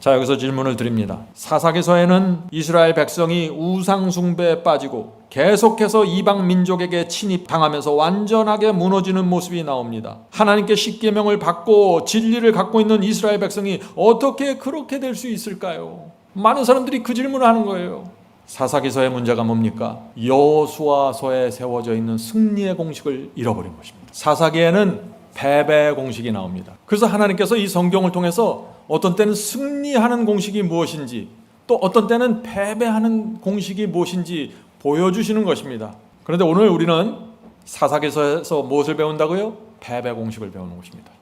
자, 여기서 질문을 드립니다. 사사기서에는 이스라엘 백성이 우상 숭배에 빠지고 계속해서 이방 민족에게 침입당하면서 완전하게 무너지는 모습이 나옵니다. 하나님께 십계명을 받고 진리를 갖고 있는 이스라엘 백성이 어떻게 그렇게 될 수 있을까요? 많은 사람들이 그 질문을 하는 거예요. 사사기서의 문제가 뭡니까? 여호수아서에 세워져 있는 승리의 공식을 잃어버린 것입니다. 사사기에는 패배의 공식이 나옵니다. 그래서 하나님께서 이 성경을 통해서 어떤 때는 승리하는 공식이 무엇인지, 또 어떤 때는 패배하는 공식이 무엇인지 보여주시는 것입니다. 그런데 오늘 우리는 사사기서에서 무엇을 배운다고요? 패배 공식을 배우는 것입니다.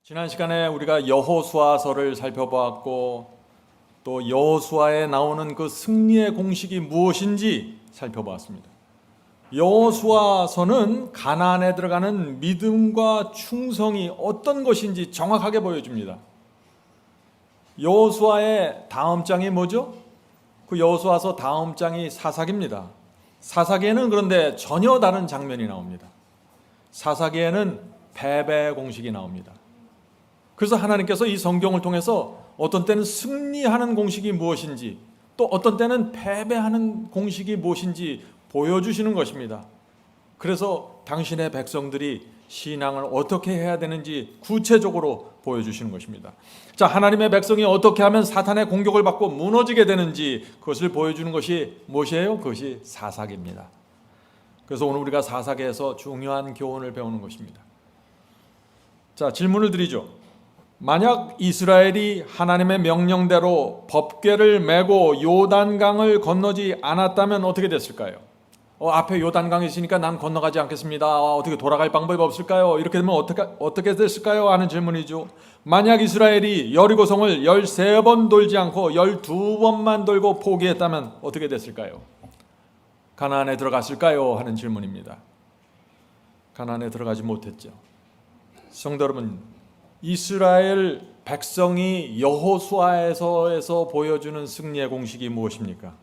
지난 시간에 우리가 여호수아서를 살펴보았고, 또 여호수아에 나오는 그 승리의 공식이 무엇인지 살펴보았습니다. 여호수아서는 가나안에 들어가는 믿음과 충성이 어떤 것인지 정확하게 보여줍니다. 여호수아의 다음 장이 뭐죠? 그 여호수아서 다음 장이 사사기입니다. 사사기에는 그런데 전혀 다른 장면이 나옵니다. 사사기에는 패배의 공식이 나옵니다. 그래서 하나님께서 이 성경을 통해서 어떤 때는 승리하는 공식이 무엇인지, 또 어떤 때는 패배하는 공식이 무엇인지 보여주시는 것입니다. 그래서 당신의 백성들이 신앙을 어떻게 해야 되는지 구체적으로 보여주시는 것입니다. 자, 하나님의 백성이 어떻게 하면 사탄의 공격을 받고 무너지게 되는지 그것을 보여주는 것이 무엇이에요? 그것이 사사기입니다. 그래서 오늘 우리가 사사기에서 중요한 교훈을 배우는 것입니다. 자, 질문을 드리죠. 만약 이스라엘이 하나님의 명령대로 법궤를 메고 요단강을 건너지 않았다면 어떻게 됐을까요? 앞에 요단강이 있으니까 난 건너가지 않겠습니다. 어떻게 돌아갈 방법이 없을까요? 이렇게 되면 어떻게 됐을까요? 하는 질문이죠. 만약 이스라엘이 여리고성을 13번 돌지 않고 12번만 돌고 포기했다면 어떻게 됐을까요? 가나안에 들어갔을까요? 하는 질문입니다. 가나안에 들어가지 못했죠. 성도 여러분, 이스라엘 백성이 여호수아에서 보여주는 승리의 공식이 무엇입니까?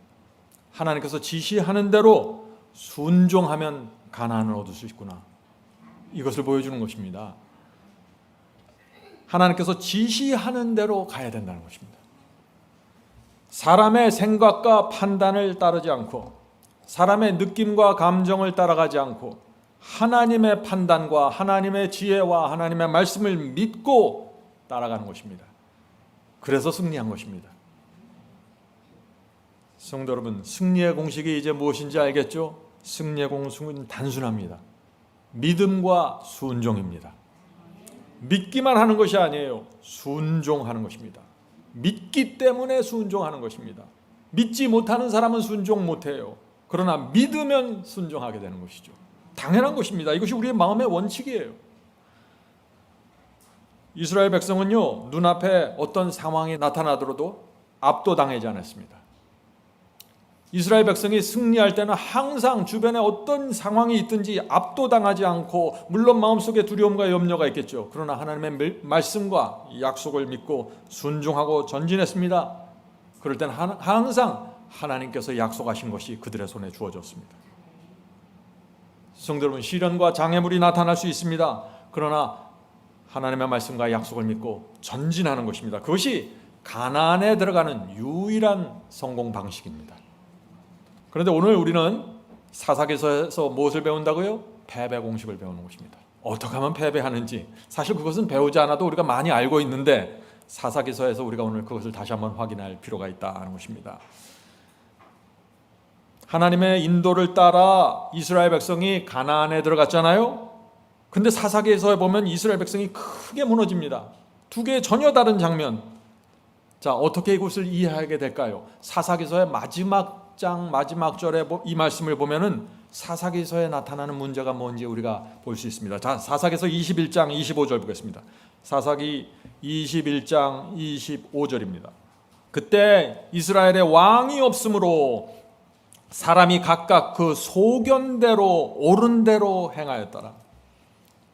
하나님께서 지시하는 대로 순종하면 가나안을 얻을 수 있구나. 이것을 보여주는 것입니다. 하나님께서 지시하는 대로 가야 된다는 것입니다. 사람의 생각과 판단을 따르지 않고, 사람의 느낌과 감정을 따라가지 않고, 하나님의 판단과 하나님의 지혜와 하나님의 말씀을 믿고 따라가는 것입니다. 그래서 승리한 것입니다. 성도 여러분, 승리의 공식이 이제 무엇인지 알겠죠? 승리의 공식은 단순합니다. 믿음과 순종입니다. 믿기만 하는 것이 아니에요. 순종하는 것입니다. 믿기 때문에 순종하는 것입니다. 믿지 못하는 사람은 순종 못해요. 그러나 믿으면 순종하게 되는 것이죠. 당연한 것입니다. 이것이 우리의 마음의 원칙이에요. 이스라엘 백성은요, 눈앞에 어떤 상황이 나타나더라도 압도당하지 않았습니다. 이스라엘 백성이 승리할 때는 항상 주변에 어떤 상황이 있든지 압도당하지 않고, 물론 마음속에 두려움과 염려가 있겠죠. 그러나 하나님의 말씀과 약속을 믿고 순종하고 전진했습니다. 그럴 때는 항상 하나님께서 약속하신 것이 그들의 손에 주어졌습니다. 성도 여러분, 시련과 장애물이 나타날 수 있습니다. 그러나 하나님의 말씀과 약속을 믿고 전진하는 것입니다. 그것이 가나안에 들어가는 유일한 성공 방식입니다. 그런데 오늘 우리는 사사기서에서 무엇을 배운다고요? 패배 공식을 배우는 것입니다. 어떻게 하면 패배하는지, 사실 그것은 배우지 않아도 우리가 많이 알고 있는데 사사기서에서 우리가 오늘 그것을 다시 한번 확인할 필요가 있다는 것입니다. 하나님의 인도를 따라 이스라엘 백성이 가나안에 들어갔잖아요. 근데 사사기에서 보면 이스라엘 백성이 크게 무너집니다. 두 개의 전혀 다른 장면. 자, 어떻게 이것을 이해하게 될까요? 사사기서의 마지막 장 마지막 절에 이 말씀을 보면은 사사기서에 나타나는 문제가 뭔지 우리가 볼 수 있습니다. 자, 사사기서 21장 25절 보겠습니다. 사사기 21장 25절입니다. 그때 이스라엘의 왕이 없으므로 사람이 각각 그 소견대로 옳은 대로 행하였더라.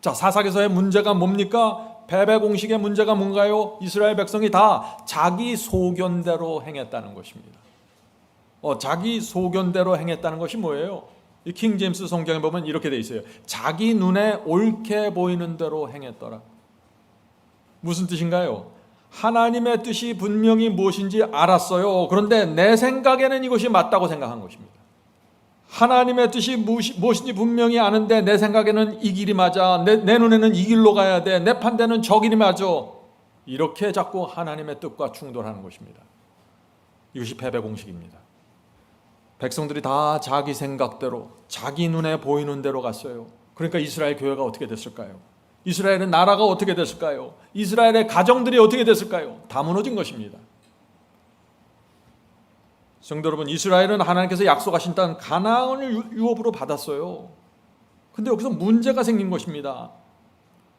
자, 사사기서의 문제가 뭡니까? 패배 공식의 문제가 뭔가요? 이스라엘 백성이 다 자기 소견대로 행했다는 것입니다. 자기 소견대로 행했다는 것이 뭐예요? 이 킹 제임스 성경에 보면 이렇게 돼 있어요. 자기 눈에 옳게 보이는 대로 행했더라. 무슨 뜻인가요? 하나님의 뜻이 분명히 무엇인지 알았어요. 그런데 내 생각에는 이것이 맞다고 생각한 것입니다. 하나님의 뜻이 무엇인지 분명히 아는데 내 생각에는 이 길이 맞아. 내 눈에는 이 길로 가야 돼. 내 판단은 저 길이 맞아. 이렇게 자꾸 하나님의 뜻과 충돌하는 것입니다. 이것이 패배 공식입니다. 백성들이 다 자기 생각대로, 자기 눈에 보이는 대로 갔어요. 그러니까 이스라엘 교회가 어떻게 됐을까요? 이스라엘의 나라가 어떻게 됐을까요? 이스라엘의 가정들이 어떻게 됐을까요? 다 무너진 것입니다. 성도 여러분, 이스라엘은 하나님께서 약속하신 땅 가나안을 유업으로 받았어요. 근데 여기서 문제가 생긴 것입니다.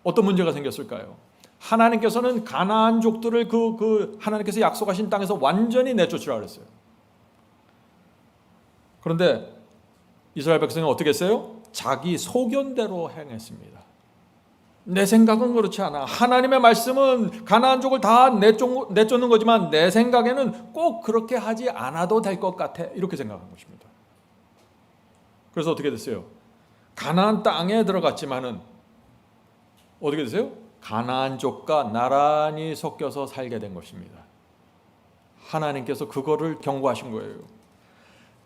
어떤 문제가 생겼을까요? 하나님께서는 가나안족들을 하나님께서 약속하신 땅에서 완전히 내쫓으라 그랬어요. 그런데 이스라엘 백성이 어떻게 했어요? 자기 소견대로 행했습니다. 내 생각은 그렇지 않아. 하나님의 말씀은 가나안족을 다 내쫓는 거지만 내 생각에는 꼭 그렇게 하지 않아도 될 것 같아. 이렇게 생각한 것입니다. 그래서 어떻게 됐어요? 가나안 땅에 들어갔지만은 어떻게 됐어요? 가나안족과 나란히 섞여서 살게 된 것입니다. 하나님께서 그거를 경고하신 거예요.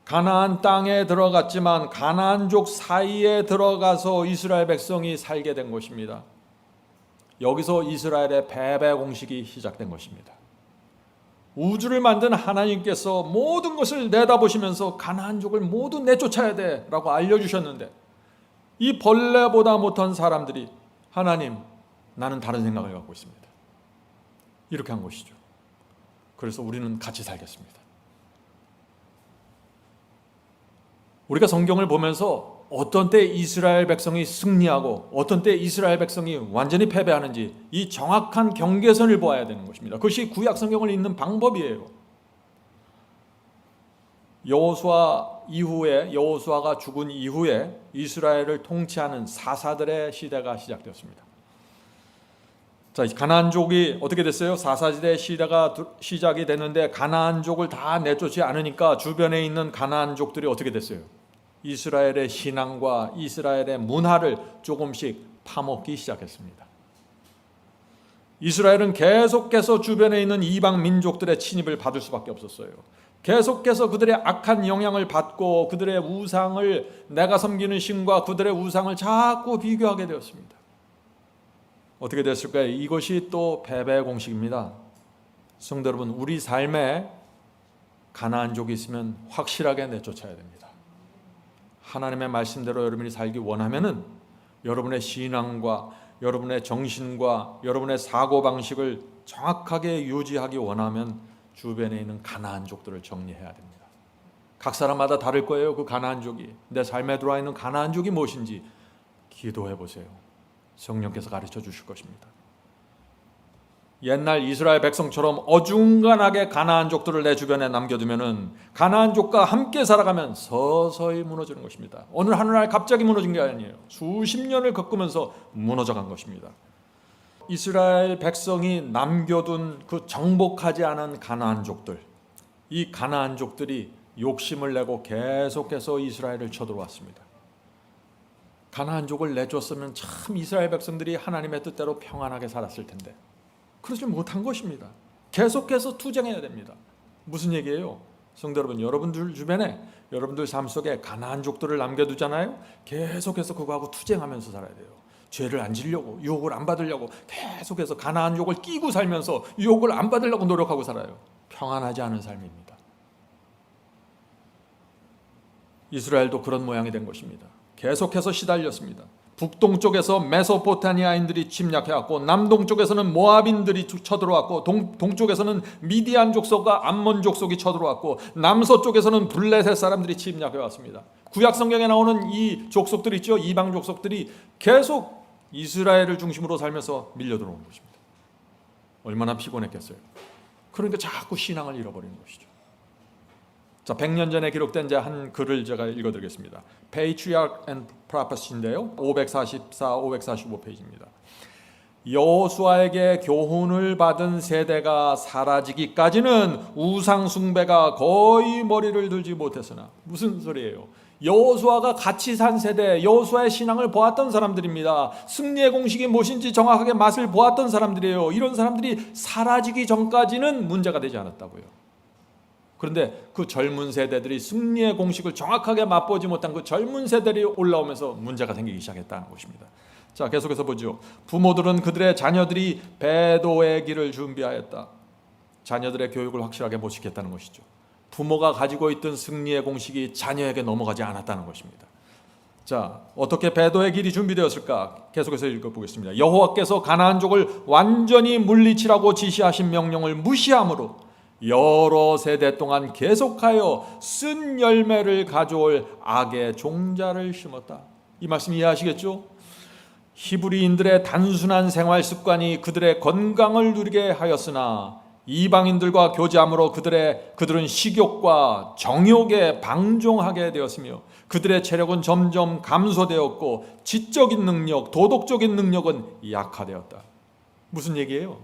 가나안 땅에 들어갔지만 가나안족 사이에 들어가서 이스라엘 백성이 살게 된 것입니다. 여기서 이스라엘의 패배 공식이 시작된 것입니다. 우주를 만든 하나님께서 모든 것을 내다보시면서 가나안족을 모두 내쫓아야 돼 라고 알려주셨는데 이 벌레보다 못한 사람들이 하나님, 나는 다른 생각을 갖고 있습니다. 이렇게 한 것이죠. 그래서 우리는 같이 살겠습니다. 우리가 성경을 보면서 어떤 때 이스라엘 백성이 승리하고 어떤 때 이스라엘 백성이 완전히 패배하는지 이 정확한 경계선을 보아야 되는 것입니다. 그것이 구약 성경을 읽는 방법이에요. 여호수아가 죽은 이후에 이스라엘을 통치하는 사사들의 시대가 시작되었습니다. 자, 가나안족이 어떻게 됐어요? 사사시대 시대가 시작이 됐는데 가나안족을 다 내쫓지 않으니까 주변에 있는 가나안족들이 어떻게 됐어요? 이스라엘의 신앙과 이스라엘의 문화를 조금씩 파먹기 시작했습니다. 이스라엘은 계속해서 주변에 있는 이방 민족들의 침입을 받을 수밖에 없었어요. 계속해서 그들의 악한 영향을 받고 그들의 우상을, 내가 섬기는 신과 그들의 우상을 자꾸 비교하게 되었습니다. 어떻게 됐을까요? 이것이 또 패배 공식입니다. 성도 여러분, 우리 삶에 가나안족이 있으면 확실하게 내쫓아야 됩니다. 하나님의 말씀대로 여러분이 살기 원하면은 여러분의 신앙과 여러분의 정신과 여러분의 사고방식을 정확하게 유지하기 원하면 주변에 있는 가나안족들을 정리해야 됩니다. 각 사람마다 다를 거예요. 그 가나안족이, 내 삶에 들어와 있는 가나안족이 무엇인지 기도해 보세요. 성령께서 가르쳐 주실 것입니다. 옛날 이스라엘 백성처럼 어중간하게 가나안족들을 내 주변에 남겨두면은 가나안족과 함께 살아가면 서서히 무너지는 것입니다. 어느 하늘날 갑자기 무너진 게 아니에요. 수십 년을 겪으면서 무너져간 것입니다. 이스라엘 백성이 남겨둔 그 정복하지 않은 가나안족들, 이 가나안족들이 욕심을 내고 계속해서 이스라엘을 쳐들어왔습니다. 가나안족을 내줬으면 참 이스라엘 백성들이 하나님의 뜻대로 평안하게 살았을 텐데 그러지 못한 것입니다. 계속해서 투쟁해야 됩니다. 무슨 얘기예요? 성도 여러분, 여러분들 주변에 여러분들 삶 속에 가나안족들을 남겨두잖아요. 계속해서 그거하고 투쟁하면서 살아야 돼요. 죄를 안 지려고, 유혹을 안 받으려고 계속해서 가나안족을 끼고 살면서 유혹을 안 받으려고 노력하고 살아요. 평안하지 않은 삶입니다. 이스라엘도 그런 모양이 된 것입니다. 계속해서 시달렸습니다. 북동쪽에서 메소포타미아인들이 침략해왔고 남동쪽에서는 모압인들이 쳐들어왔고 동쪽에서는 미디안 족속과 암몬 족속이 쳐들어왔고 남서쪽에서는 블레셋 사람들이 침략해왔습니다. 구약 성경에 나오는 이 족속들 있죠. 이방 족속들이 계속 이스라엘을 중심으로 살면서 밀려 들어오는 것입니다. 얼마나 피곤했겠어요. 그러니까 자꾸 신앙을 잃어버리는 것이죠. 자, 100년 전에 기록된 한 글을 제가 여호수아에게 교훈을 받은 세대가 사라지기까지는 우상 숭배가 거의 머리를 들지 못했으나, 무슨 소리예요? 여호수아가 같이 산 세대, 여호수아의 신앙을 보았던 사람들입니다. 승리의 공식이 무엇인지 정확하게 맛을 보았던 사람들이에요. 이런 사람들이 사라지기 전까지는 문제가 되지 않았다고요. 그런데 그 젊은 세대들이 승리의 공식을 정확하게 맛보지 못한 그 젊은 세대들이 올라오면서 문제가 생기기 시작했다는 것입니다. 자, 계속해서 보죠. 부모들은 그들의 자녀들이 배도의 길을 준비하였다. 자녀들의 교육을 확실하게 못 시켰다는 것이죠. 부모가 가지고 있던 승리의 공식이 자녀에게 넘어가지 않았다는 것입니다. 자, 어떻게 배도의 길이 준비되었을까? 계속해서 읽어보겠습니다. 여호와께서 가나안족을 완전히 물리치라고 지시하신 명령을 무시함으로 여러 세대 동안 계속하여 쓴 열매를 가져올 악의 종자를 심었다. 이 말씀 이해하시겠죠? 히브리인들의 단순한 생활 습관이 그들의 건강을 누리게 하였으나 이방인들과 교제함으로 그들은 식욕과 정욕에 방종하게 되었으며 그들의 체력은 점점 감소되었고 지적인 능력, 도덕적인 능력은 약화되었다. 무슨 얘기예요?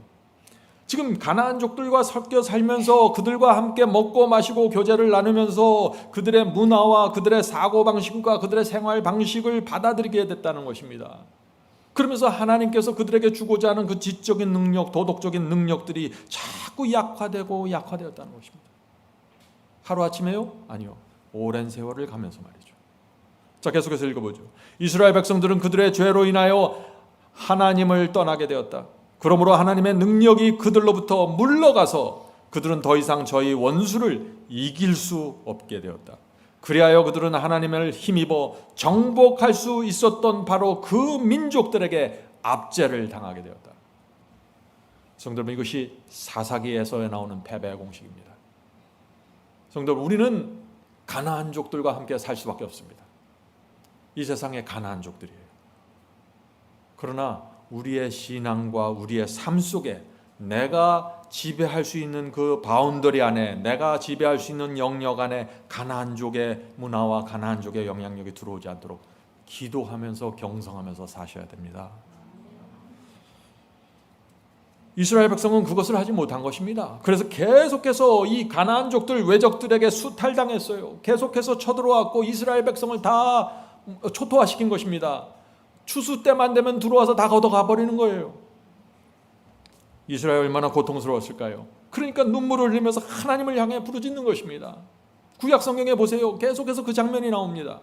지금 가나안족들과 섞여 살면서 그들과 함께 먹고 마시고 교제를 나누면서 그들의 문화와 그들의 사고방식과 그들의 생활 방식을 받아들이게 됐다는 것입니다. 그러면서 하나님께서 그들에게 주고자 하는 그 지적인 능력, 도덕적인 능력들이 자꾸 약화되었다는 것입니다. 하루아침에요? 아니요. 오랜 세월을 가면서 말이죠. 자, 계속해서 읽어보죠. 이스라엘 백성들은 그들의 죄로 인하여 하나님을 떠나게 되었다. 그러므로 하나님의 능력이 그들로부터 물러가서 그들은 더 이상 저희 원수를 이길 수 없게 되었다. 그리하여 그들은 하나님을 힘입어 정복할 수 있었던 바로 그 민족들에게 압제를 당하게 되었다. 성도 여러분, 이것이 사사기에서 나오는 패배의 공식입니다. 성도 여러분, 우리는 가나안족들과 함께 살 수밖에 없습니다. 이 세상의 가나안족들이에요. 그러나 우리의 신앙과 우리의 삶 속에 내가 지배할 수 있는 그 바운더리 안에, 내가 지배할 수 있는 영역 안에 가나안족의 문화와 가나안족의 영향력이 들어오지 않도록 기도하면서 경성하면서 사셔야 됩니다. 이스라엘 백성은 그것을 하지 못한 것입니다. 그래서 계속해서 이 가나안족들, 외적들에게 수탈당했어요. 계속해서 쳐들어왔고 이스라엘 백성을 다 초토화시킨 것입니다. 추수 때만 되면 들어와서 다 걷어가 버리는 거예요. 이스라엘 얼마나 고통스러웠을까요? 그러니까 눈물을 흘리면서 하나님을 향해 부르짖는 것입니다. 구약 성경에 보세요. 계속해서 그 장면이 나옵니다.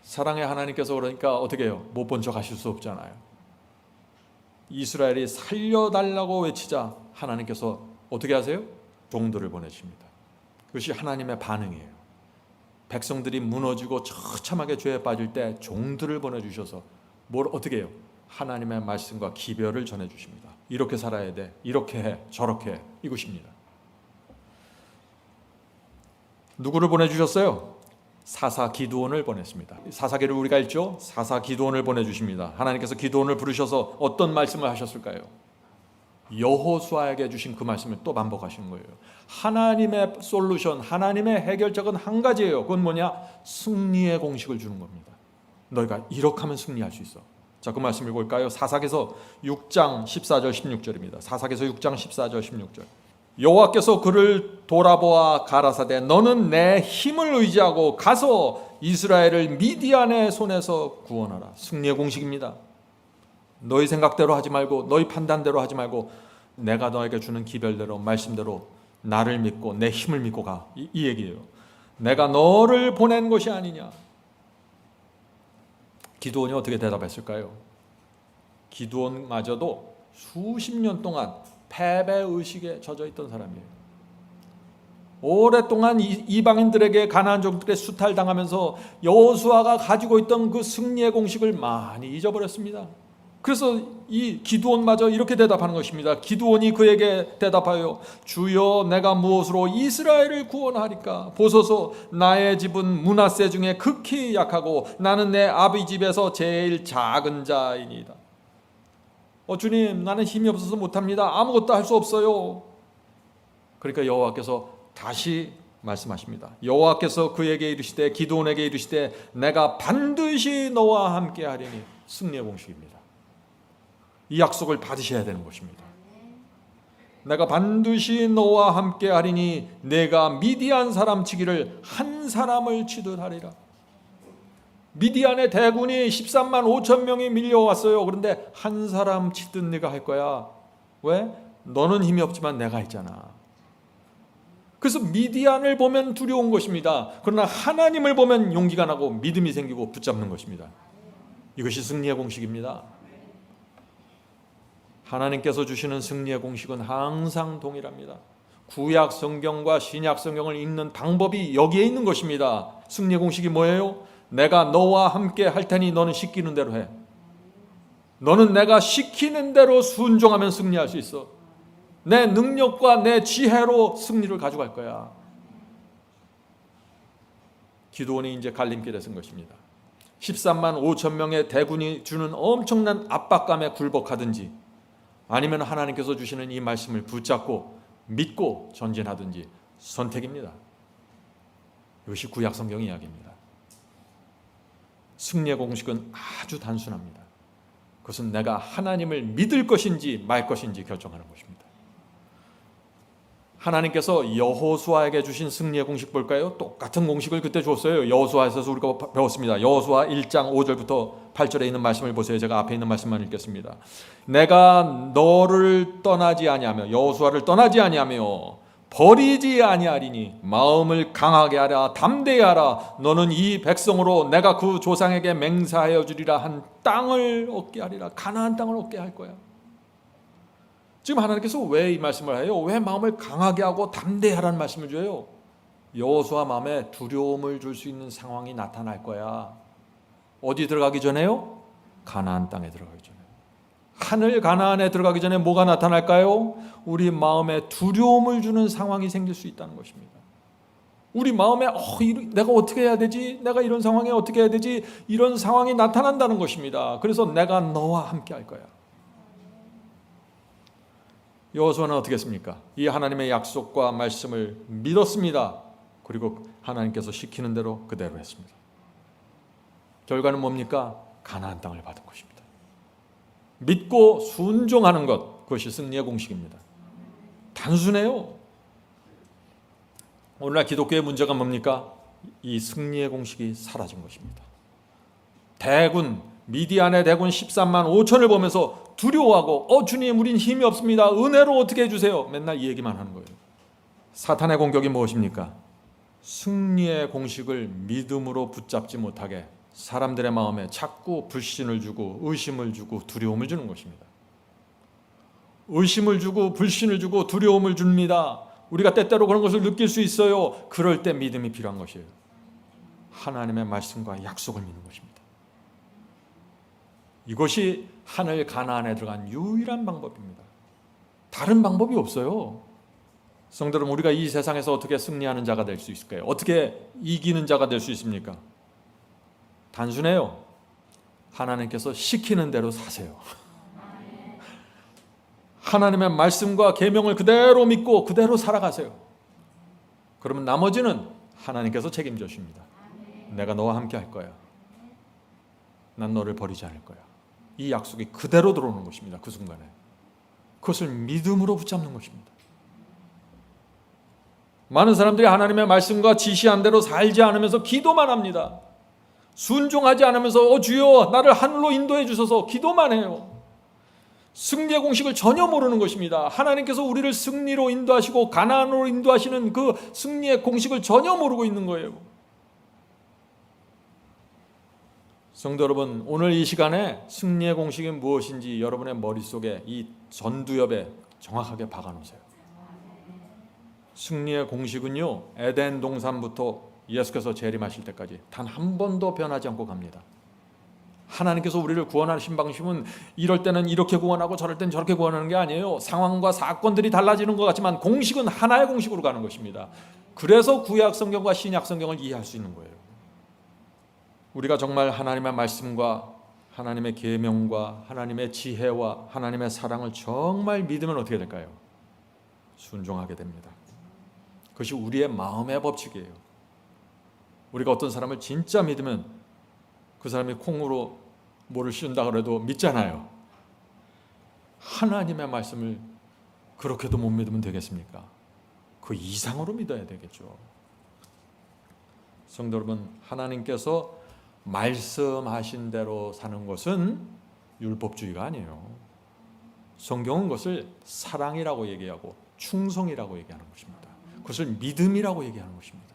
사랑의 하나님께서 그러니까 어떻게 해요? 못 본 척 하실 수 없잖아요. 이스라엘이 살려달라고 외치자 하나님께서 어떻게 하세요? 종들을 보내십니다. 그것이 하나님의 반응이에요. 백성들이 무너지고 처참하게 죄에 빠질 때 종들을 보내주셔서 뭘 어떻게 해요? 하나님의 말씀과 기별을 전해주십니다. 이렇게 살아야 돼, 이렇게 해, 저렇게 해, 이것입니다. 누구를 보내주셨어요? 사사 기드온을 보냈습니다. 사사기를 우리가 읽죠? 사사 기드온을 보내주십니다. 하나님께서 기드온을 부르셔서 어떤 말씀을 하셨을까요? 여호수아에게 주신 그 말씀을 또 반복하시는 거예요. 하나님의 솔루션, 하나님의 해결책은 한 가지예요. 그건 뭐냐? 승리의 공식을 주는 겁니다. 너희가 이렇게 하면 승리할 수 있어. 자, 그 말씀 읽어볼까요? 사사기서 6장 14절 16절입니다. 사사기서 6장 14절 16절. 여호와께서 그를 돌아보아 가라사대 너는 내 힘을 의지하고 가서 이스라엘을 미디안의 손에서 구원하라. 승리의 공식입니다. 너희 생각대로 하지 말고 너희 판단대로 하지 말고 내가 너에게 주는 기별대로 말씀대로 나를 믿고 내 힘을 믿고 가. 이 얘기예요. 내가 너를 보낸 것이 아니냐. 기드온이 어떻게 대답했을까요? 기드온마저도 수십 년 동안 패배의식에 젖어있던 사람이에요. 오랫동안 이방인들에게 가나안족들의 수탈당하면서 여호수아가 가지고 있던 그 승리의 공식을 많이 잊어버렸습니다. 그래서 이 기드온마저 이렇게 대답하는 것입니다. 기드온이 그에게 대답하여 주여 내가 무엇으로 이스라엘을 구원하리까? 보소서 나의 집은 므낫세 중에 극히 약하고 나는 내 아비 집에서 제일 작은 자이니이다. 주님, 나는 힘이 없어서 못합니다. 아무것도 할 수 없어요. 그러니까 여호와께서 다시 말씀하십니다. 여호와께서 그에게 이르시되 기드온에게 이르시되 내가 반드시 너와 함께 하리니. 승리의 공식입니다. 이 약속을 받으셔야 되는 것입니다. 내가 반드시 너와 함께 하리니 내가 미디안 사람 치기를 한 사람을 치듯 하리라. 미디안의 대군이 13만 5천 명이 밀려왔어요. 그런데 한 사람 치듯 네가 할 거야. 왜? 너는 힘이 없지만 내가 있잖아. 그래서 미디안을 보면 두려운 것입니다. 그러나 하나님을 보면 용기가 나고 믿음이 생기고 붙잡는 것입니다. 이것이 승리의 공식입니다. 하나님께서 주시는 승리의 공식은 항상 동일합니다. 구약 성경과 신약 성경을 읽는 방법이 여기에 있는 것입니다. 승리의 공식이 뭐예요? 내가 너와 함께 할 테니 너는 시키는 대로 해. 너는 내가 시키는 대로 순종하면 승리할 수 있어. 내 능력과 내 지혜로 승리를 가져갈 거야. 기드온이 이제 갈림길에 선 것입니다. 13만 5천 명의 대군이 주는 엄청난 압박감에 굴복하든지 아니면 하나님께서 주시는 이 말씀을 붙잡고 믿고 전진하든지 선택입니다. 이것이 구약 성경 이야기입니다. 승리의 공식은 아주 단순합니다. 그것은 내가 하나님을 믿을 것인지 말 것인지 결정하는 것입니다. 하나님께서 여호수아에게 주신 승리의 공식 볼까요? 똑같은 공식을 그때 줬어요. 여호수아에서 우리가 배웠습니다. 여호수아 1장 5절부터 8절에 있는 말씀을 보세요. 제가 앞에 있는 말씀만 읽겠습니다. 내가 너를 떠나지 아니하며 여호수아를 떠나지 아니하며 버리지 아니하리니 마음을 강하게 하라 담대히 하라. 너는 이 백성으로 내가 그 조상에게 맹세하여 주리라 한 땅을 얻게 하리라. 가나안 땅을 얻게 할 거야. 지금 하나님께서 왜 이 말씀을 해요? 왜 마음을 강하게 하고 담대히 하라는 말씀을 줘요? 여호수아 마음에 두려움을 줄 수 있는 상황이 나타날 거야. 어디 들어가기 전에요? 가나안 땅에 들어가기 전에. 하늘 가나안에 들어가기 전에 뭐가 나타날까요? 우리 마음에 두려움을 주는 상황이 생길 수 있다는 것입니다. 우리 마음에 내가 어떻게 해야 되지? 내가 이런 상황에 어떻게 해야 되지? 이런 상황이 나타난다는 것입니다. 그래서 내가 너와 함께 할 거야. 여호수아는 어떻게 했습니까? 이 하나님의 약속과 말씀을 믿었습니다. 그리고 하나님께서 시키는 대로 그대로 했습니다. 결과는 뭡니까? 가나안 땅을 받은 것입니다. 믿고 순종하는 것, 그것이 승리의 공식입니다. 단순해요. 오늘날 기독교의 문제가 뭡니까? 이 승리의 공식이 사라진 것입니다. 대군, 미디안의 대군 13만 5천을 보면서 두려워하고 주님 우린 힘이 없습니다. 은혜로 어떻게 해주세요. 맨날 이 얘기만 하는 거예요. 사탄의 공격이 무엇입니까? 승리의 공식을 믿음으로 붙잡지 못하게 사람들의 마음에 자꾸 불신을 주고 의심을 주고 두려움을 주는 것입니다. 의심을 주고 불신을 주고 두려움을 줍니다. 우리가 때때로 그런 것을 느낄 수 있어요. 그럴 때 믿음이 필요한 것이에요. 하나님의 말씀과 약속을 믿는 것입니다. 이것이 하늘 가나안에 들어간 유일한 방법입니다. 다른 방법이 없어요. 성도 여러분, 우리가 이 세상에서 어떻게 승리하는 자가 될 수 있을까요? 어떻게 이기는 자가 될 수 있습니까? 단순해요. 하나님께서 시키는 대로 사세요. 하나님의 말씀과 계명을 그대로 믿고 그대로 살아가세요. 그러면 나머지는 하나님께서 책임져 주십니다. 내가 너와 함께 할 거야. 난 너를 버리지 않을 거야. 이 약속이 그대로 들어오는 것입니다. 그 순간에. 그것을 믿음으로 붙잡는 것입니다. 많은 사람들이 하나님의 말씀과 지시한 대로 살지 않으면서 기도만 합니다. 순종하지 않으면서 주여 나를 하늘로 인도해 주셔서 기도만 해요. 승리의 공식을 전혀 모르는 것입니다. 하나님께서 우리를 승리로 인도하시고 가나안으로 인도하시는 그 승리의 공식을 전혀 모르고 있는 거예요. 성도 여러분, 오늘 이 시간에 승리의 공식이 무엇인지 여러분의 머릿속에 이 전두엽에 정확하게 박아놓으세요. 승리의 공식은요, 에덴 동산부터 예수께서 재림하실 때까지 단 한 번도 변하지 않고 갑니다. 하나님께서 우리를 구원하신 방식은 이럴 때는 이렇게 구원하고 저럴 때는 저렇게 구원하는 게 아니에요. 상황과 사건들이 달라지는 것 같지만 공식은 하나의 공식으로 가는 것입니다. 그래서 구약 성경과 신약 성경을 이해할 수 있는 거예요. 우리가 정말 하나님의 말씀과 하나님의 계명과 하나님의 지혜와 하나님의 사랑을 정말 믿으면 어떻게 될까요? 순종하게 됩니다. 그것이 우리의 마음의 법칙이에요. 우리가 어떤 사람을 진짜 믿으면 그 사람이 콩으로 뭐를 씌운다 그래도 믿잖아요. 하나님의 말씀을 그렇게도 못 믿으면 되겠습니까? 그 이상으로 믿어야 되겠죠. 성도 여러분, 하나님께서 말씀하신 대로 사는 것은 율법주의가 아니에요. 성경은 그것을 사랑이라고 얘기하고 충성이라고 얘기하는 것입니다. 그것을 믿음이라고 얘기하는 것입니다.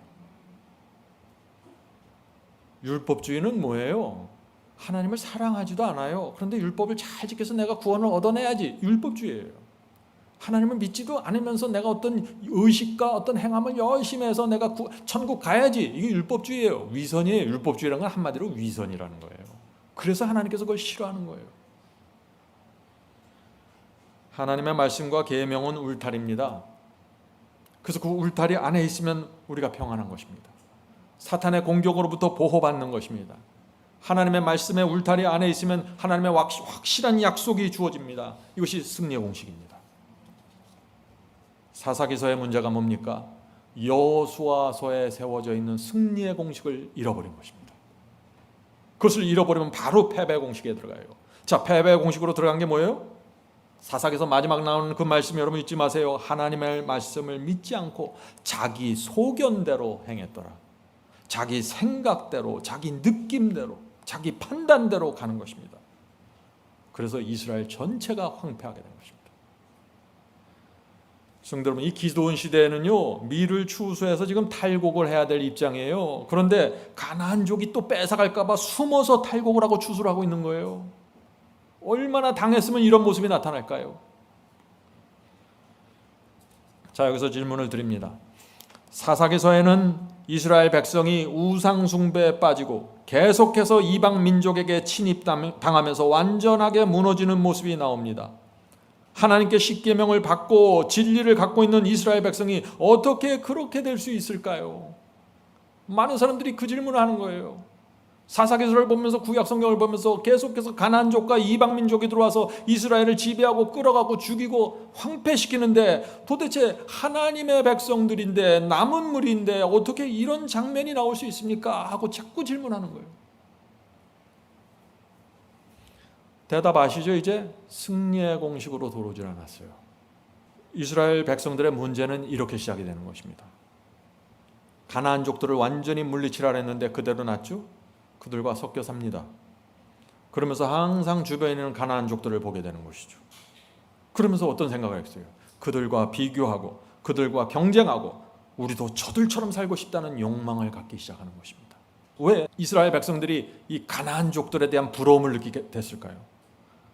율법주의는 뭐예요? 하나님을 사랑하지도 않아요. 그런데 율법을 잘 지켜서 내가 구원을 얻어내야지. 율법주의예요. 하나님을 믿지도 않으면서 내가 어떤 의식과 어떤 행함을 열심히 해서 내가 천국 가야지. 이게 율법주의예요. 위선이에요. 율법주의라는 건 한마디로 위선이라는 거예요. 그래서 하나님께서 그걸 싫어하는 거예요. 하나님의 말씀과 계명은 울타리입니다. 그래서 그 울타리 안에 있으면 우리가 평안한 것입니다. 사탄의 공격으로부터 보호받는 것입니다. 하나님의 말씀의 울타리 안에 있으면 하나님의 확실한 약속이 주어집니다. 이것이 승리의 공식입니다. 사사기서의 문제가 뭡니까? 여호수아서에 세워져 있는 승리의 공식을 잃어버린 것입니다. 그것을 잃어버리면 바로 패배의 공식에 들어가요. 자, 패배의 공식으로 들어간 게 뭐예요? 사사기서 마지막 나오는 그 말씀 여러분 잊지 마세요. 하나님의 말씀을 믿지 않고 자기 소견대로 행했더라. 자기 생각대로, 자기 느낌대로, 자기 판단대로 가는 것입니다. 그래서 이스라엘 전체가 황폐하게 된 것입니다. 성도 여러분, 이 기드온 시대에는요, 미를 추수해서 지금 탈곡을 해야 될 입장이에요. 그런데 가나안족이 또 뺏어갈까 봐 숨어서 탈곡을 하고 추수를 하고 있는 거예요. 얼마나 당했으면 이런 모습이 나타날까요? 자, 여기서 질문을 드립니다. 사사기서에는 이스라엘 백성이 우상 숭배에 빠지고 계속해서 이방 민족에게 침입당하면서 완전하게 무너지는 모습이 나옵니다. 하나님께 십계명을 받고 진리를 갖고 있는 이스라엘 백성이 어떻게 그렇게 될 수 있을까요? 많은 사람들이 그 질문을 하는 거예요. 사사기서를 보면서 구약 성경을 보면서 계속해서 가나안족과 이방 민족이 들어와서 이스라엘을 지배하고 끌어가고 죽이고 황폐시키는데 도대체 하나님의 백성들인데 남은 무리인데 어떻게 이런 장면이 나올 수 있습니까? 하고 자꾸 질문하는 거예요. 대답 아시죠? 이제 승리의 공식으로 들어오질 않았어요. 이스라엘 백성들의 문제는 이렇게 시작이 되는 것입니다. 가나안족들을 완전히 물리치라 했는데 그대로 놨죠? 그들과 섞여 삽니다. 그러면서 항상 주변에 있는 가나안족들을 보게 되는 것이죠. 그러면서 어떤 생각을 했어요? 그들과 비교하고 그들과 경쟁하고 우리도 저들처럼 살고 싶다는 욕망을 갖기 시작하는 것입니다. 왜 이스라엘 백성들이 이 가나안족들에 대한 부러움을 느끼게 됐을까요?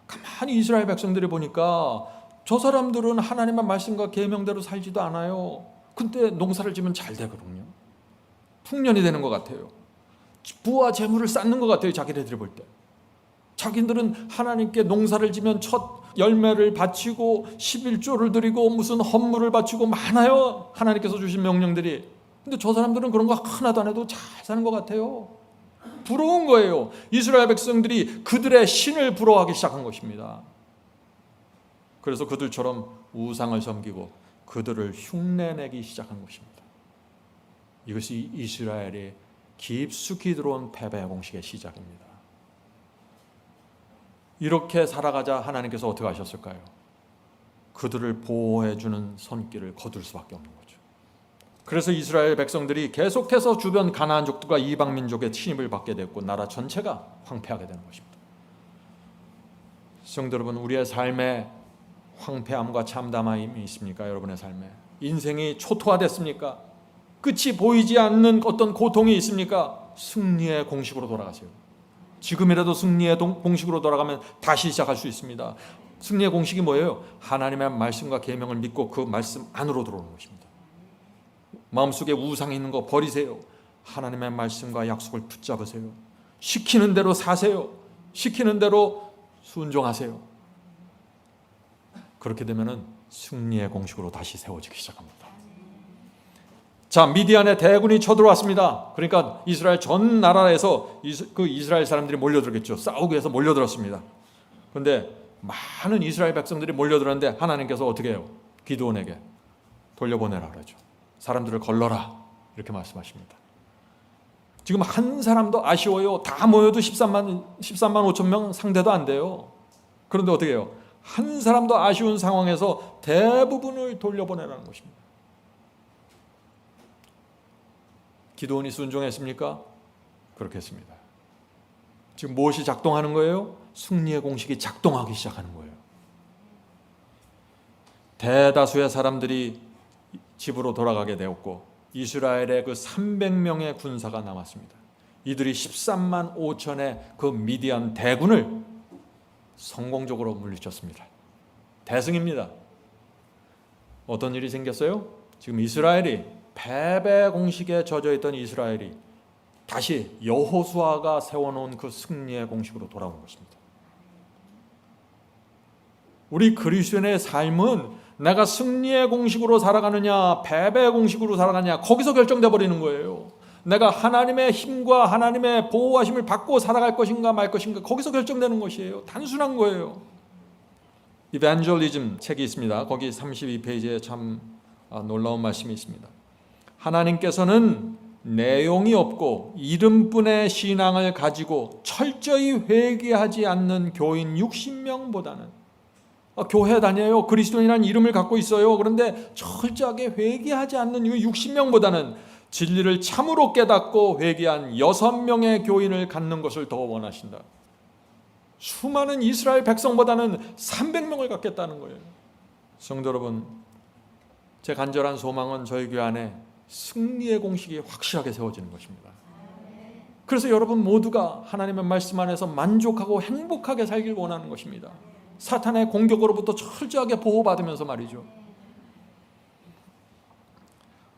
가만히 이스라엘 백성들이 보니까 저 사람들은 하나님의 말씀과 계명대로 살지도 않아요. 근데 농사를 지면 잘 되거든요. 풍년이 되는 것 같아요. 부와 재물을 쌓는 것 같아요. 자기네들이 볼 때. 자기들은 하나님께 농사를 지면 첫 열매를 바치고 11조를 드리고 무슨 헌물을 바치고 많아요. 하나님께서 주신 명령들이. 근데 저 사람들은 그런 거 하나도 안 해도 잘 사는 것 같아요. 부러운 거예요. 이스라엘 백성들이 그들의 신을 부러워하기 시작한 것입니다. 그래서 그들처럼 우상을 섬기고 그들을 흉내내기 시작한 것입니다. 이것이 이스라엘의 깊숙이 들어온 패배 공식의 시작입니다. 이렇게 살아가자 하나님께서 어떻게 하셨을까요? 그들을 보호해주는 손길을 거둘 수밖에 없는 거죠. 그래서 이스라엘 백성들이 계속해서 주변 가나안족들과 이방 민족의 침입을 받게 됐고 나라 전체가 황폐하게 되는 것입니다. 성도 여러분, 우리의 삶에 황폐함과 참담함이 있습니까? 여러분의 삶에 인생이 초토화됐습니까? 끝이 보이지 않는 어떤 고통이 있습니까? 승리의 공식으로 돌아가세요. 지금이라도 승리의 공식으로 돌아가면 다시 시작할 수 있습니다. 승리의 공식이 뭐예요? 하나님의 말씀과 계명을 믿고 그 말씀 안으로 들어오는 것입니다. 마음속에 우상이 있는 거 버리세요. 하나님의 말씀과 약속을 붙잡으세요. 시키는 대로 사세요. 시키는 대로 순종하세요. 그렇게 되면 승리의 공식으로 다시 세워지기 시작합니다. 자, 미디안의 대군이 쳐들어왔습니다. 그러니까 이스라엘 전 나라에서 그 이스라엘 사람들이 몰려들겠죠. 싸우기 위해서 몰려들었습니다. 그런데 많은 이스라엘 백성들이 몰려들었는데 하나님께서 어떻게 해요? 기드온에게 돌려보내라 그러죠. 사람들을 걸러라 이렇게 말씀하십니다. 지금 한 사람도 아쉬워요. 다 모여도 13만 5천 명 상대도 안 돼요. 그런데 어떻게 해요? 한 사람도 아쉬운 상황에서 대부분을 돌려보내라는 것입니다. 기드온이 순종했습니까? 그렇겠습니다. 지금 무엇이 작동하는 거예요? 승리의 공식이 작동하기 시작하는 거예요. 대다수의 사람들이 집으로 돌아가게 되었고 이스라엘의 그 300명의 군사가 남았습니다. 이들이 13만 5천의 그 미디안 대군을 성공적으로 물리쳤습니다. 대승입니다. 어떤 일이 생겼어요? 지금 이스라엘이 패배 공식에 젖어있던 이스라엘이 다시 여호수아가 세워놓은 그 승리의 공식으로 돌아온 것입니다. 우리 그리스도인의 삶은 내가 승리의 공식으로 살아가느냐 패배의 공식으로 살아가느냐 거기서 결정돼 버리는 거예요. 내가 하나님의 힘과 하나님의 보호하심을 받고 살아갈 것인가 말 것인가 거기서 결정되는 것이에요. 단순한 거예요. 이벤젤리즘 책이 있습니다. 거기 32페이지에 참 놀라운 말씀이 있습니다. 하나님께서는 내용이 없고 이름뿐의 신앙을 가지고 철저히 회개하지 않는 교인 60명보다는 교회 다녀요. 그리스도인이라는 이름을 갖고 있어요. 그런데 철저하게 회개하지 않는 이 60명보다는 진리를 참으로 깨닫고 회개한 6명의 교인을 갖는 것을 더 원하신다. 수많은 이스라엘 백성보다는 300명을 갖겠다는 거예요. 성도 여러분, 제 간절한 소망은 저희 교회 안에 승리의 공식이 확실하게 세워지는 것입니다. 그래서 여러분 모두가 하나님의 말씀 안에서 만족하고 행복하게 살길 원하는 것입니다. 사탄의 공격으로부터 철저하게 보호받으면서 말이죠.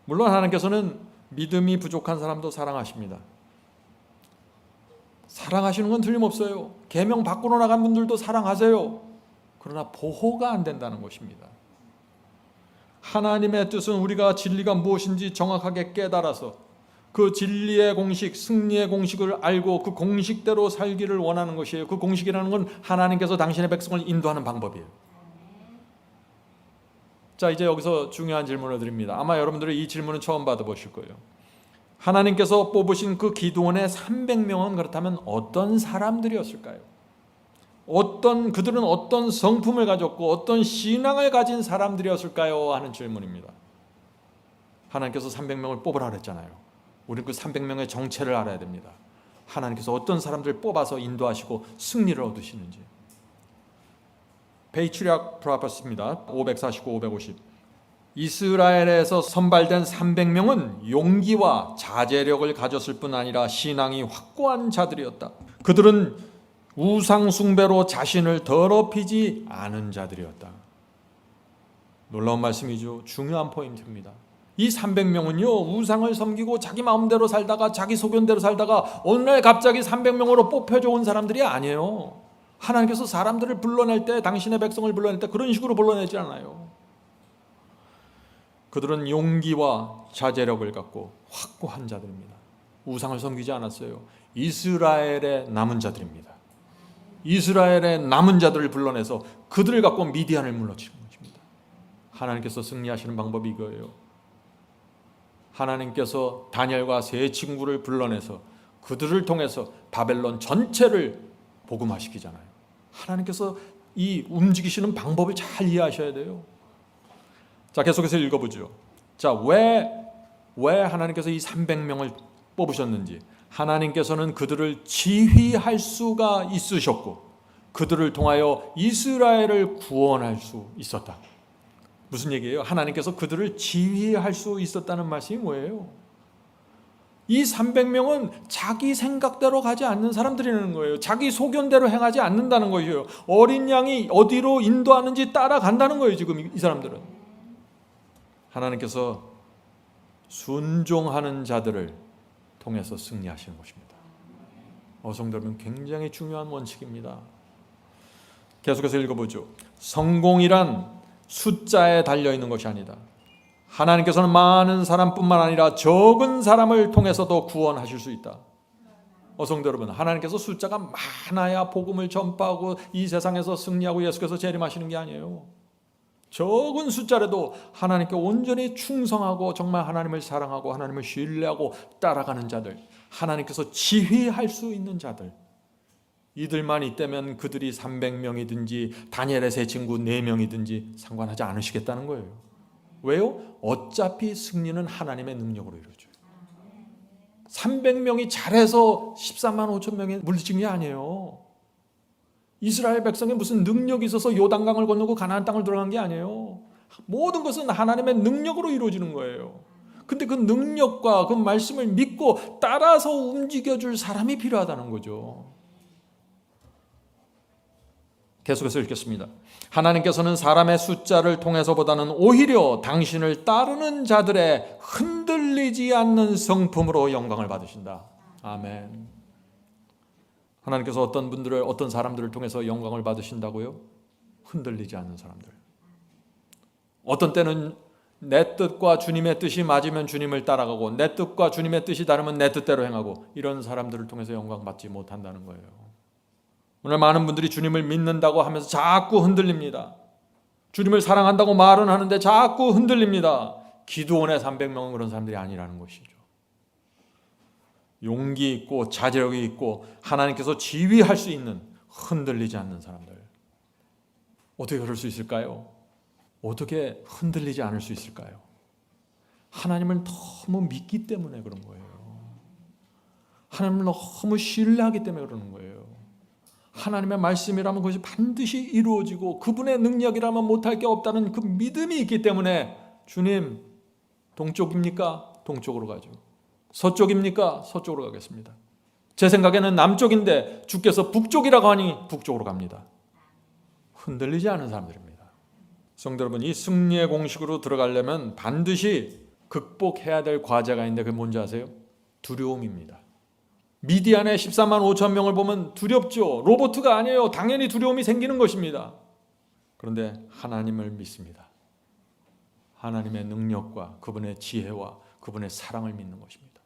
물론 하나님께서는 믿음이 부족한 사람도 사랑하십니다. 사랑하시는 건 틀림없어요. 계명 밖으로 나간 분들도 사랑하세요. 그러나 보호가 안 된다는 것입니다. 하나님의 뜻은 우리가 진리가 무엇인지 정확하게 깨달아서 그 진리의 공식, 승리의 공식을 알고 그 공식대로 살기를 원하는 것이에요. 그 공식이라는 건 하나님께서 당신의 백성을 인도하는 방법이에요. 자, 이제 여기서 중요한 질문을 드립니다. 아마 여러분들이 이 질문은 처음 받아보실 거예요. 하나님께서 뽑으신 그 기드온의 300명은 그렇다면 어떤 사람들이었을까요? 그들은 어떤 성품을 가졌고 어떤 신앙을 가진 사람들이었을까요? 하는 질문입니다. 하나님께서 300명을 뽑으라 그랬잖아요. 우리는 그 300명의 정체를 알아야 됩니다. 하나님께서 어떤 사람들을 뽑아서 인도하시고 승리를 얻으시는지. 페이트리악 프로퍼스입니다. 549, 550. 이스라엘에서 선발된 300명은 용기와 자제력을 가졌을 뿐 아니라 신앙이 확고한 자들이었다. 그들은 우상 숭배로 자신을 더럽히지 않은 자들이었다. 놀라운 말씀이죠. 중요한 포인트입니다. 이 300명은요 우상을 섬기고 자기 마음대로 살다가 자기 소견대로 살다가 어느 날 갑자기 300명으로 뽑혀져 온 사람들이 아니에요. 하나님께서 사람들을 불러낼 때, 당신의 백성을 불러낼 때 그런 식으로 불러내지 않아요. 그들은 용기와 자제력을 갖고 확고한 자들입니다. 우상을 섬기지 않았어요. 이스라엘의 남은 자들입니다. 이스라엘의 남은 자들을 불러내서 그들을 갖고 미디안을 물러치는 것입니다. 하나님께서 승리하시는 방법이 이거예요. 하나님께서 다니엘과 세 친구를 불러내서 그들을 통해서 바벨론 전체를 복음화시키잖아요. 하나님께서 이 움직이시는 방법을 잘 이해하셔야 돼요. 자, 계속해서 읽어보죠. 자, 왜 하나님께서 이 300명을 뽑으셨는지. 하나님께서는 그들을 지휘할 수가 있으셨고 그들을 통하여 이스라엘을 구원할 수 있었다. 무슨 얘기예요? 하나님께서 그들을 지휘할 수 있었다는 말씀이 뭐예요? 이 300명은 자기 생각대로 가지 않는 사람들이라는 거예요. 자기 소견대로 행하지 않는다는 거예요. 어린 양이 어디로 인도하는지 따라간다는 거예요. 지금 이 사람들은. 하나님께서 순종하는 자들을 통해서 승리하시는 것입니다. 성도 여러분, 굉장히 중요한 원칙입니다. 계속해서 읽어보죠. 성공이란 숫자에 달려있는 것이 아니다. 하나님께서는 많은 사람뿐만 아니라 적은 사람을 통해서도 구원하실 수 있다. 성도 여러분, 하나님께서 숫자가 많아야 복음을 전파하고 이 세상에서 승리하고 예수께서 재림하시는 게 아니에요. 적은 숫자라도 하나님께 온전히 충성하고 정말 하나님을 사랑하고 하나님을 신뢰하고 따라가는 자들, 하나님께서 지휘할 수 있는 자들, 이들만 있다면 그들이 300명이든지 다니엘의 세 친구 4명이든지 상관하지 않으시겠다는 거예요. 왜요? 어차피 승리는 하나님의 능력으로 이루어져요. 300명이 잘해서 14만 5천 명이 물리친 게 아니에요. 이스라엘 백성이 무슨 능력이 있어서 요단강을 건너고 가나안 땅을 들어간 게 아니에요. 모든 것은 하나님의 능력으로 이루어지는 거예요. 근데 그 능력과 그 말씀을 믿고 따라서 움직여줄 사람이 필요하다는 거죠. 계속해서 읽겠습니다. 하나님께서는 사람의 숫자를 통해서보다는 오히려 당신을 따르는 자들의 흔들리지 않는 성품으로 영광을 받으신다. 아멘. 하나님께서 어떤 분들을, 어떤 사람들을 통해서 영광을 받으신다고요? 흔들리지 않는 사람들. 어떤 때는 내 뜻과 주님의 뜻이 맞으면 주님을 따라가고 내 뜻과 주님의 뜻이 다르면 내 뜻대로 행하고, 이런 사람들을 통해서 영광 받지 못한다는 거예요. 오늘 많은 분들이 주님을 믿는다고 하면서 자꾸 흔들립니다. 주님을 사랑한다고 말은 하는데 자꾸 흔들립니다. 기드온의 300명은 그런 사람들이 아니라는 것이죠. 용기 있고 자제력이 있고 하나님께서 지휘할 수 있는, 흔들리지 않는 사람들. 어떻게 그럴 수 있을까요? 어떻게 흔들리지 않을 수 있을까요? 하나님을 너무 믿기 때문에 그런 거예요. 하나님을 너무 신뢰하기 때문에 그러는 거예요. 하나님의 말씀이라면 그것이 반드시 이루어지고 그분의 능력이라면 못할 게 없다는 그 믿음이 있기 때문에, 주님 동쪽입니까? 동쪽으로 가죠. 서쪽입니까? 서쪽으로 가겠습니다. 제 생각에는 남쪽인데 주께서 북쪽이라고 하니 북쪽으로 갑니다. 흔들리지 않은 사람들입니다. 성도 여러분, 이 승리의 공식으로 들어가려면 반드시 극복해야 될 과제가 있는데 그게 뭔지 아세요? 두려움입니다. 미디안의 14만 5천 명을 보면 두렵죠. 로봇가 아니에요. 당연히 두려움이 생기는 것입니다. 그런데 하나님을 믿습니다. 하나님의 능력과 그분의 지혜와 그분의 사랑을 믿는 것입니다.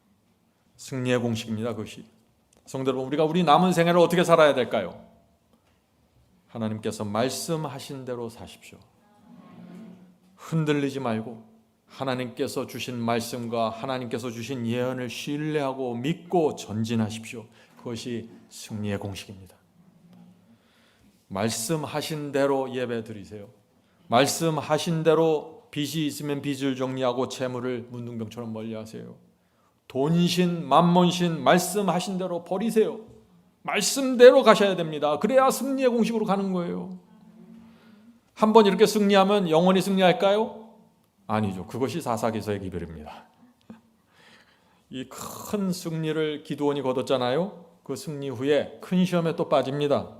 승리의 공식입니다. 그것이. 성도 여러분, 우리가 우리 남은 생애를 어떻게 살아야 될까요? 하나님께서 말씀하신 대로 사십시오. 흔들리지 말고 하나님께서 주신 말씀과 하나님께서 주신 예언을 신뢰하고 믿고 전진하십시오. 그것이 승리의 공식입니다. 말씀하신 대로 예배 드리세요. 말씀하신 대로 빚이 있으면 빚을 정리하고 채무를 문둥병처럼 멀리하세요. 돈신 만몬신 말씀하신 대로 버리세요. 말씀대로 가셔야 됩니다. 그래야 승리의 공식으로 가는 거예요. 한번 이렇게 승리하면 영원히 승리할까요? 아니죠. 그것이 사사기서의 기별입니다. 이 큰 승리를 기드온이 거뒀잖아요. 그 승리 후에 큰 시험에 또 빠집니다.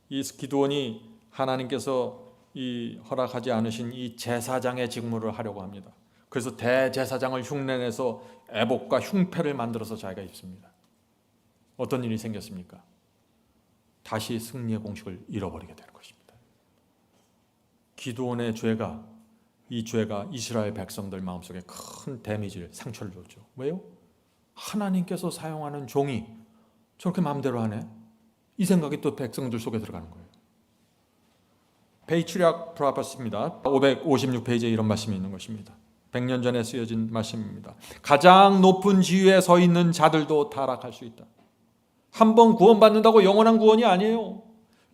이 기드온이 하나님께서 이 허락하지 않으신 이 제사장의 직무를 하려고 합니다. 그래서 대제사장을 흉내내서 애복과 흉패를 만들어서 자기가 입습니다. 어떤 일이 생겼습니까? 다시 승리의 공식을 잃어버리게 되는 것입니다. 기드온의 죄가, 이 죄가 이스라엘 백성들 마음속에 큰 데미지를, 상처를 줬죠. 왜요? 하나님께서 사용하는 종이 저렇게 마음대로 하네? 이 생각이 또 백성들 속에 들어가는 거예요. 페이트리악 프라파스입니다. 556페이지에 이런 말씀이 있는 것입니다. 100년 전에 쓰여진 말씀입니다. 가장 높은 지위에 서 있는 자들도 타락할 수 있다. 한번 구원받는다고 영원한 구원이 아니에요.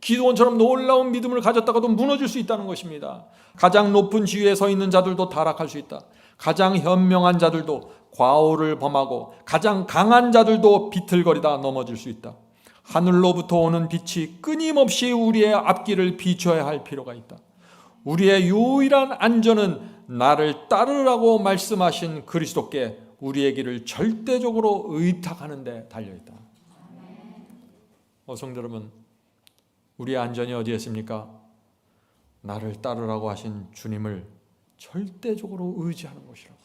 기드온처럼 놀라운 믿음을 가졌다가도 무너질 수 있다는 것입니다. 가장 높은 지위에 서 있는 자들도 타락할 수 있다. 가장 현명한 자들도 과오를 범하고 가장 강한 자들도 비틀거리다 넘어질 수 있다. 하늘로부터 오는 빛이 끊임없이 우리의 앞길을 비춰야 할 필요가 있다. 우리의 유일한 안전은 나를 따르라고 말씀하신 그리스도께 우리의 길을 절대적으로 의탁하는 데 달려있다. 성도 여러분, 우리의 안전이 어디에 있습니까? 나를 따르라고 하신 주님을 절대적으로 의지하는 것이라고.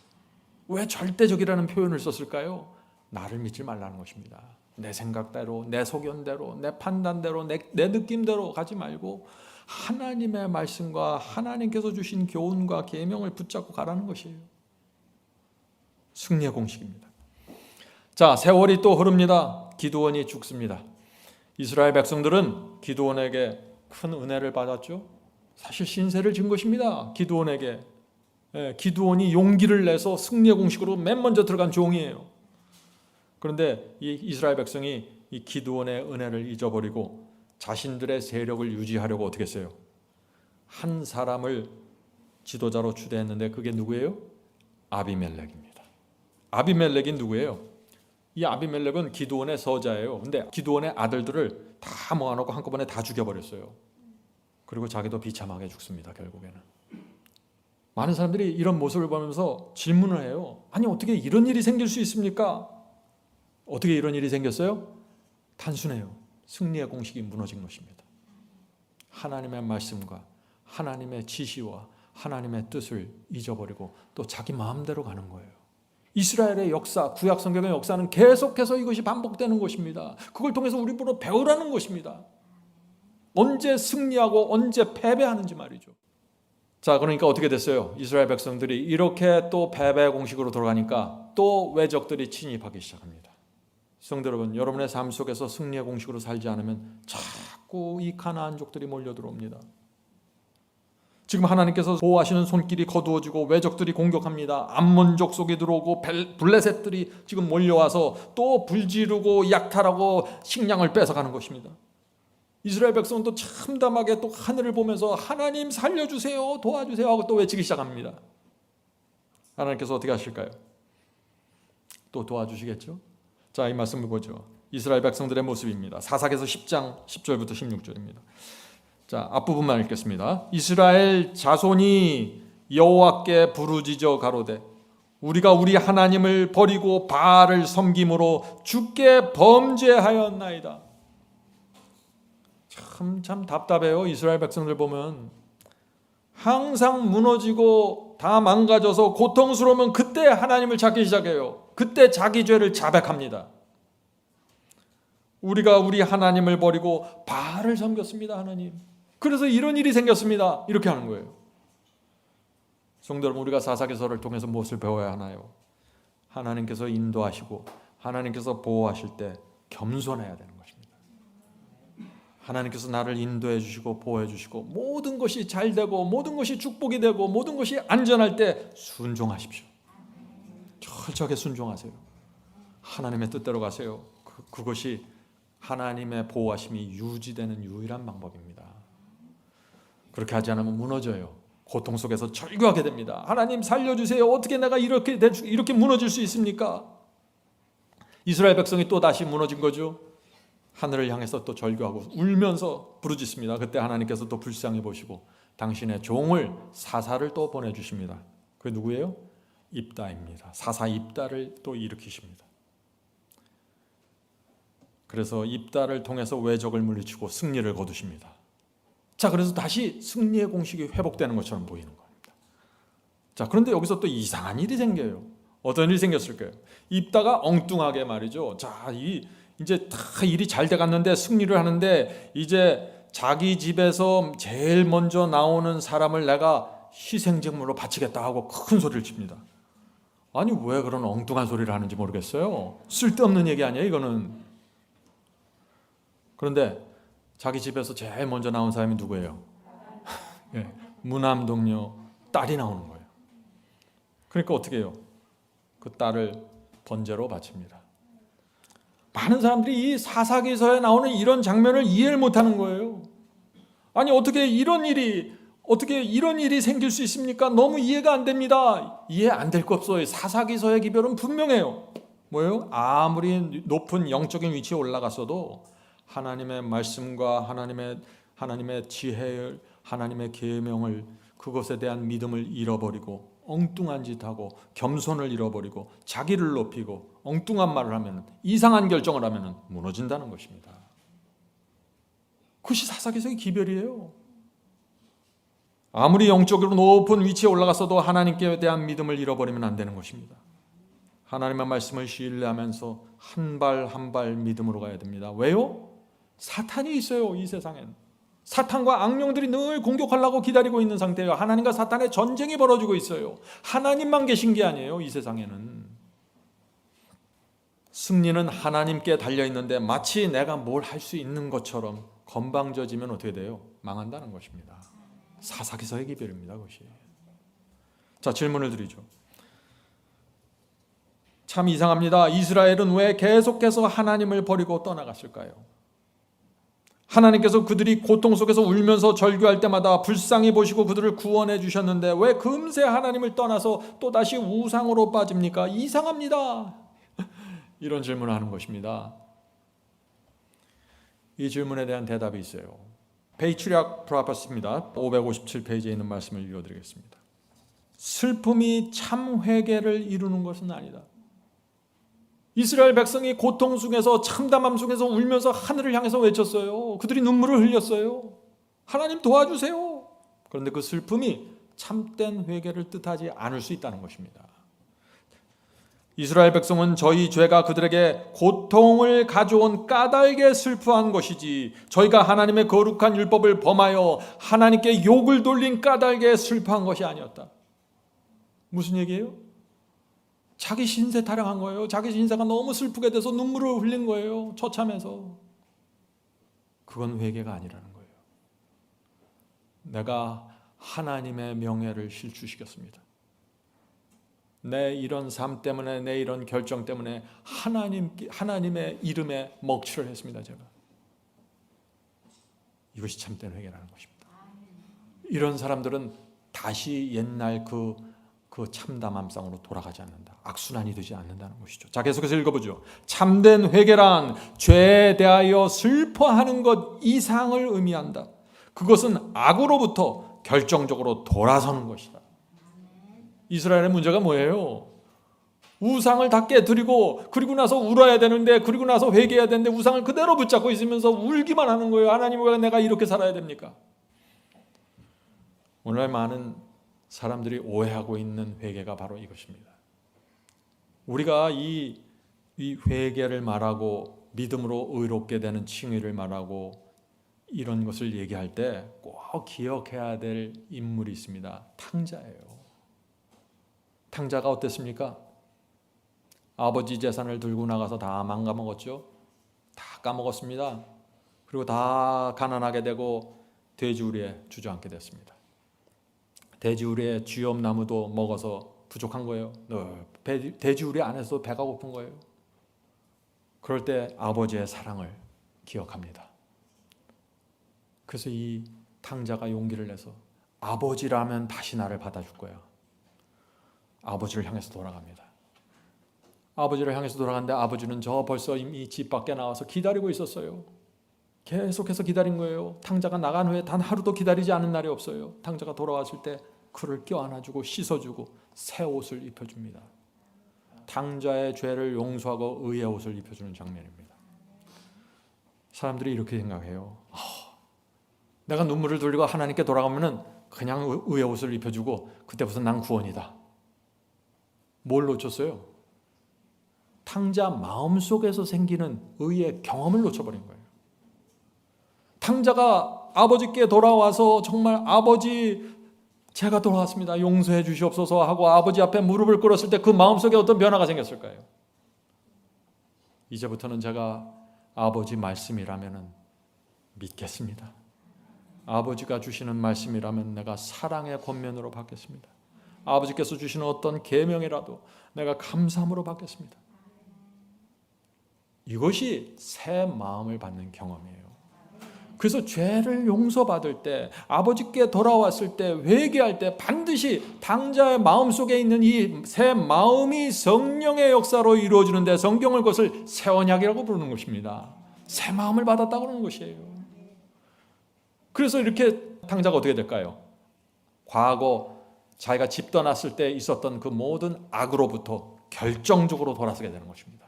왜 절대적이라는 표현을 썼을까요? 나를 믿지 말라는 것입니다. 내 생각대로, 내 소견대로, 내 판단대로, 내 느낌대로 가지 말고 하나님의 말씀과 하나님께서 주신 교훈과 계명을 붙잡고 가라는 것이에요. 승리의 공식입니다. 자, 세월이 또 흐릅니다. 기드온이 죽습니다. 이스라엘 백성들은 기드온에게 큰 은혜를 받았죠. 사실 신세를 진 것입니다. 기드온에게. 기드온이 용기를 내서 승리의 공식으로 맨 먼저 들어간 종이에요. 그런데 이 이스라엘 백성이 이 기드온의 은혜를 잊어버리고 자신들의 세력을 유지하려고 어떻게 했어요? 한 사람을 지도자로 추대했는데 그게 누구예요? 아비멜렉입니다. 아비멜렉이 누구예요? 이 아비멜렉은 기드온의 서자예요. 근데 기드온의 아들들을 다 모아놓고 한꺼번에 다 죽여버렸어요. 그리고 자기도 비참하게 죽습니다. 결국에는. 많은 사람들이 이런 모습을 보면서 질문을 해요. 아니 어떻게 이런 일이 생길 수 있습니까? 어떻게 이런 일이 생겼어요? 단순해요. 승리의 공식이 무너진 것입니다. 하나님의 말씀과 하나님의 지시와 하나님의 뜻을 잊어버리고 또 자기 마음대로 가는 거예요. 이스라엘의 역사, 구약 성경의 역사는 계속해서 이것이 반복되는 것입니다. 그걸 통해서 우리 보러 배우라는 것입니다. 언제 승리하고 언제 패배하는지 말이죠. 자, 그러니까 어떻게 됐어요? 이스라엘 백성들이 이렇게 또 패배 공식으로 돌아가니까 또 외적들이 침입하기 시작합니다. 성도 여러분, 여러분의 삶 속에서 승리의 공식으로 살지 않으면 자꾸 이 가나안족들이 몰려 들어옵니다. 지금 하나님께서 보호하시는 손길이 거두어지고 외적들이 공격합니다. 암몬족 속에 들어오고 블레셋들이 지금 몰려와서 또 불지르고 약탈하고 식량을 뺏어가는 것입니다. 이스라엘 백성도 참담하게 또 하늘을 보면서 하나님 살려주세요, 도와주세요 하고 또 외치기 시작합니다. 하나님께서 어떻게 하실까요? 또 도와주시겠죠? 자, 이 말씀을 보죠. 이스라엘 백성들의 모습입니다. 사사기서 10장 10절부터 16절입니다. 자, 앞부분만 읽겠습니다. 이스라엘 자손이 여호와께 부르짖어 가로되 우리가 우리 하나님을 버리고 바알을 섬김으로 주께 범죄하였나이다. 참 답답해요. 이스라엘 백성들 보면 항상 무너지고 다 망가져서 고통스러우면 그때 하나님을 찾기 시작해요. 그때 자기 죄를 자백합니다. 우리가 우리 하나님을 버리고 바알을 섬겼습니다. 하나님, 그래서 이런 일이 생겼습니다. 이렇게 하는 거예요. 성도 여러분, 우리가 사사기서를 통해서 무엇을 배워야 하나요? 하나님께서 인도하시고 하나님께서 보호하실 때 겸손해야 되는 것입니다. 하나님께서 나를 인도해 주시고 보호해 주시고 모든 것이 잘 되고 모든 것이 축복이 되고 모든 것이 안전할 때 순종하십시오. 철저하게 순종하세요. 하나님의 뜻대로 가세요. 그것이 하나님의 보호하심이 유지되는 유일한 방법입니다. 그렇게 하지 않으면 무너져요. 고통 속에서 절규하게 됩니다. 하나님 살려주세요. 어떻게 내가 이렇게 무너질 수 있습니까? 이스라엘 백성이 또 다시 무너진 거죠. 하늘을 향해서 또 절규하고 울면서 부르짖습니다. 그때 하나님께서 또 불쌍히 보시고 당신의 종을 사사를 또 보내주십니다. 그게 누구예요? 입다입니다. 사사 입다를 또 일으키십니다. 그래서 입다를 통해서 외적을 물리치고 승리를 거두십니다. 자, 그래서 다시 승리의 공식이 회복되는 것처럼 보이는 겁니다. 자, 그런데 여기서 또 이상한 일이 생겨요. 어떤 일이 생겼을까요? 입다가 엉뚱하게 말이죠. 자, 이제 다 일이 잘 돼갔는데 승리를 하는데 이제 자기 집에서 제일 먼저 나오는 사람을 내가 희생제물로 바치겠다 하고 큰 소리를 칩니다. 아니 왜 그런 엉뚱한 소리를 하는지 모르겠어요. 쓸데없는 얘기 아니에요 이거는. 그런데 자기 집에서 제일 먼저 나온 사람이 누구예요? 네, 무남동녀 딸이 나오는 거예요. 그러니까 어떻게 해요? 그 딸을 번제로 바칩니다. 많은 사람들이 이 사사기서에 나오는 이런 장면을 이해를 못하는 거예요. 아니 어떻게 이런 일이 생길 수 있습니까? 너무 이해가 안 됩니다. 이해 안 될 거 없어요. 사사기서의 기별은 분명해요. 뭐예요? 아무리 높은 영적인 위치에 올라갔어도 하나님의 말씀과 하나님의 지혜를, 하나님의 계명을, 그것에 대한 믿음을 잃어버리고 엉뚱한 짓하고 겸손을 잃어버리고 자기를 높이고 엉뚱한 말을 하면, 이상한 결정을 하면 무너진다는 것입니다. 그것이 사사기서의 기별이에요. 아무리 영적으로 높은 위치에 올라갔어도 하나님께 대한 믿음을 잃어버리면 안 되는 것입니다. 하나님의 말씀을 신뢰하면서 한 발 한 발 믿음으로 가야 됩니다. 왜요? 사탄이 있어요. 이 세상엔 사탄과 악령들이 늘 공격하려고 기다리고 있는 상태예요. 하나님과 사탄의 전쟁이 벌어지고 있어요. 하나님만 계신 게 아니에요. 이 세상에는 승리는 하나님께 달려있는데 마치 내가 뭘 할 수 있는 것처럼 건방져지면 어떻게 돼요? 망한다는 것입니다. 사사기서의 기별입니다. 그것이. 자, 질문을 드리죠. 참 이상합니다. 이스라엘은 왜 계속해서 하나님을 버리고 떠나갔을까요? 하나님께서 그들이 고통 속에서 울면서 절규할 때마다 불쌍히 보시고 그들을 구원해 주셨는데 왜 금세 하나님을 떠나서 또다시 우상으로 빠집니까? 이상합니다. 이런 질문을 하는 것입니다. 이 질문에 대한 대답이 있어요. 페이트리악 프로퍼스입니다. 557페이지에 있는 말씀을 읽어드리겠습니다. 슬픔이 참 회개를 이루는 것은 아니다. 이스라엘 백성이 고통 속에서 참담함 속에서 울면서 하늘을 향해서 외쳤어요. 그들이 눈물을 흘렸어요. 하나님 도와주세요. 그런데 그 슬픔이 참된 회개를 뜻하지 않을 수 있다는 것입니다. 이스라엘 백성은 저희 죄가 그들에게 고통을 가져온 까닭에 슬퍼한 것이지 저희가 하나님의 거룩한 율법을 범하여 하나님께 욕을 돌린 까닭에 슬퍼한 것이 아니었다. 무슨 얘기예요? 자기 신세 타령한 거예요. 자기 신세가 너무 슬프게 돼서 눈물을 흘린 거예요. 처참해서. 그건 회개가 아니라는 거예요. 내가 하나님의 명예를 실추시켰습니다. 내 이런 삶 때문에, 내 이런 결정 때문에 하나님의 이름에 먹칠을 했습니다. 제가. 이것이 참된 회개라는 것입니다. 이런 사람들은 다시 옛날 그 참담함상으로 돌아가지 않는다. 악순환이 되지 않는다는 것이죠. 자, 계속해서 읽어보죠. 참된 회개란 죄에 대하여 슬퍼하는 것 이상을 의미한다. 그것은 악으로부터 결정적으로 돌아서는 것이다. 이스라엘의 문제가 뭐예요? 우상을 다 깨뜨리고 그리고 나서 울어야 되는데, 그리고 나서 회개해야 되는데 우상을 그대로 붙잡고 있으면서 울기만 하는 거예요. 하나님, 왜 내가 이렇게 살아야 됩니까? 오늘날 많은 사람들이 오해하고 있는 회개가 바로 이것입니다. 우리가 이 회개를 말하고 믿음으로 의롭게 되는 칭의를 말하고 이런 것을 얘기할 때 꼭 기억해야 될 인물이 있습니다. 탕자예요. 탕자가 어땠습니까? 아버지 재산을 들고 나가서 다 망가먹었죠. 다 까먹었습니다. 그리고 다 가난하게 되고 돼지우리에 주저앉게 됐습니다. 돼지우리의 쥐엄나무도 먹어서 부족한 거예요. 돼지우리 안에서 배가 고픈 거예요. 그럴 때 아버지의 사랑을 기억합니다. 그래서 이 탕자가 용기를 내서 아버지라면 다시 나를 받아줄 거야. 아버지를 향해서 돌아갑니다. 아버지를 향해서 돌아갔는데 아버지는 벌써 이미 집 밖에 나와서 기다리고 있었어요. 계속해서 기다린 거예요. 탕자가 나간 후에 단 하루도 기다리지 않은 날이 없어요. 탕자가 돌아왔을 때 그를 껴안아주고 씻어주고 새 옷을 입혀줍니다. 탕자의 죄를 용서하고 의의 옷을 입혀주는 장면입니다. 사람들이 이렇게 생각해요. 내가 눈물을 돌리고 하나님께 돌아가면은 그냥 의의 옷을 입혀주고 그때부터 난 구원이다. 뭘 놓쳤어요? 탕자 마음속에서 생기는 의의 경험을 놓쳐버린 거예요. 탕자가 아버지께 돌아와서 정말 아버지, 제가 돌아왔습니다. 용서해 주시옵소서 하고 아버지 앞에 무릎을 꿇었을 때 그 마음속에 어떤 변화가 생겼을까요? 이제부터는 제가 아버지 말씀이라면 믿겠습니다. 아버지가 주시는 말씀이라면 내가 사랑의 권면으로 받겠습니다. 아버지께서 주시는 어떤 계명이라도 내가 감사함으로 받겠습니다. 이것이 새 마음을 받는 경험이에요. 그래서 죄를 용서받을 때, 아버지께 돌아왔을 때, 회개할 때 반드시 탕자의 마음속에 있는 이 새 마음이 성령의 역사로 이루어지는데 성경을 그것을 새 언약이라고 부르는 것입니다. 새 마음을 받았다고 하는 것이에요. 그래서 이렇게 탕자가 어떻게 될까요? 과거 자기가 집 떠났을 때 있었던 그 모든 악으로부터 결정적으로 돌아서게 되는 것입니다.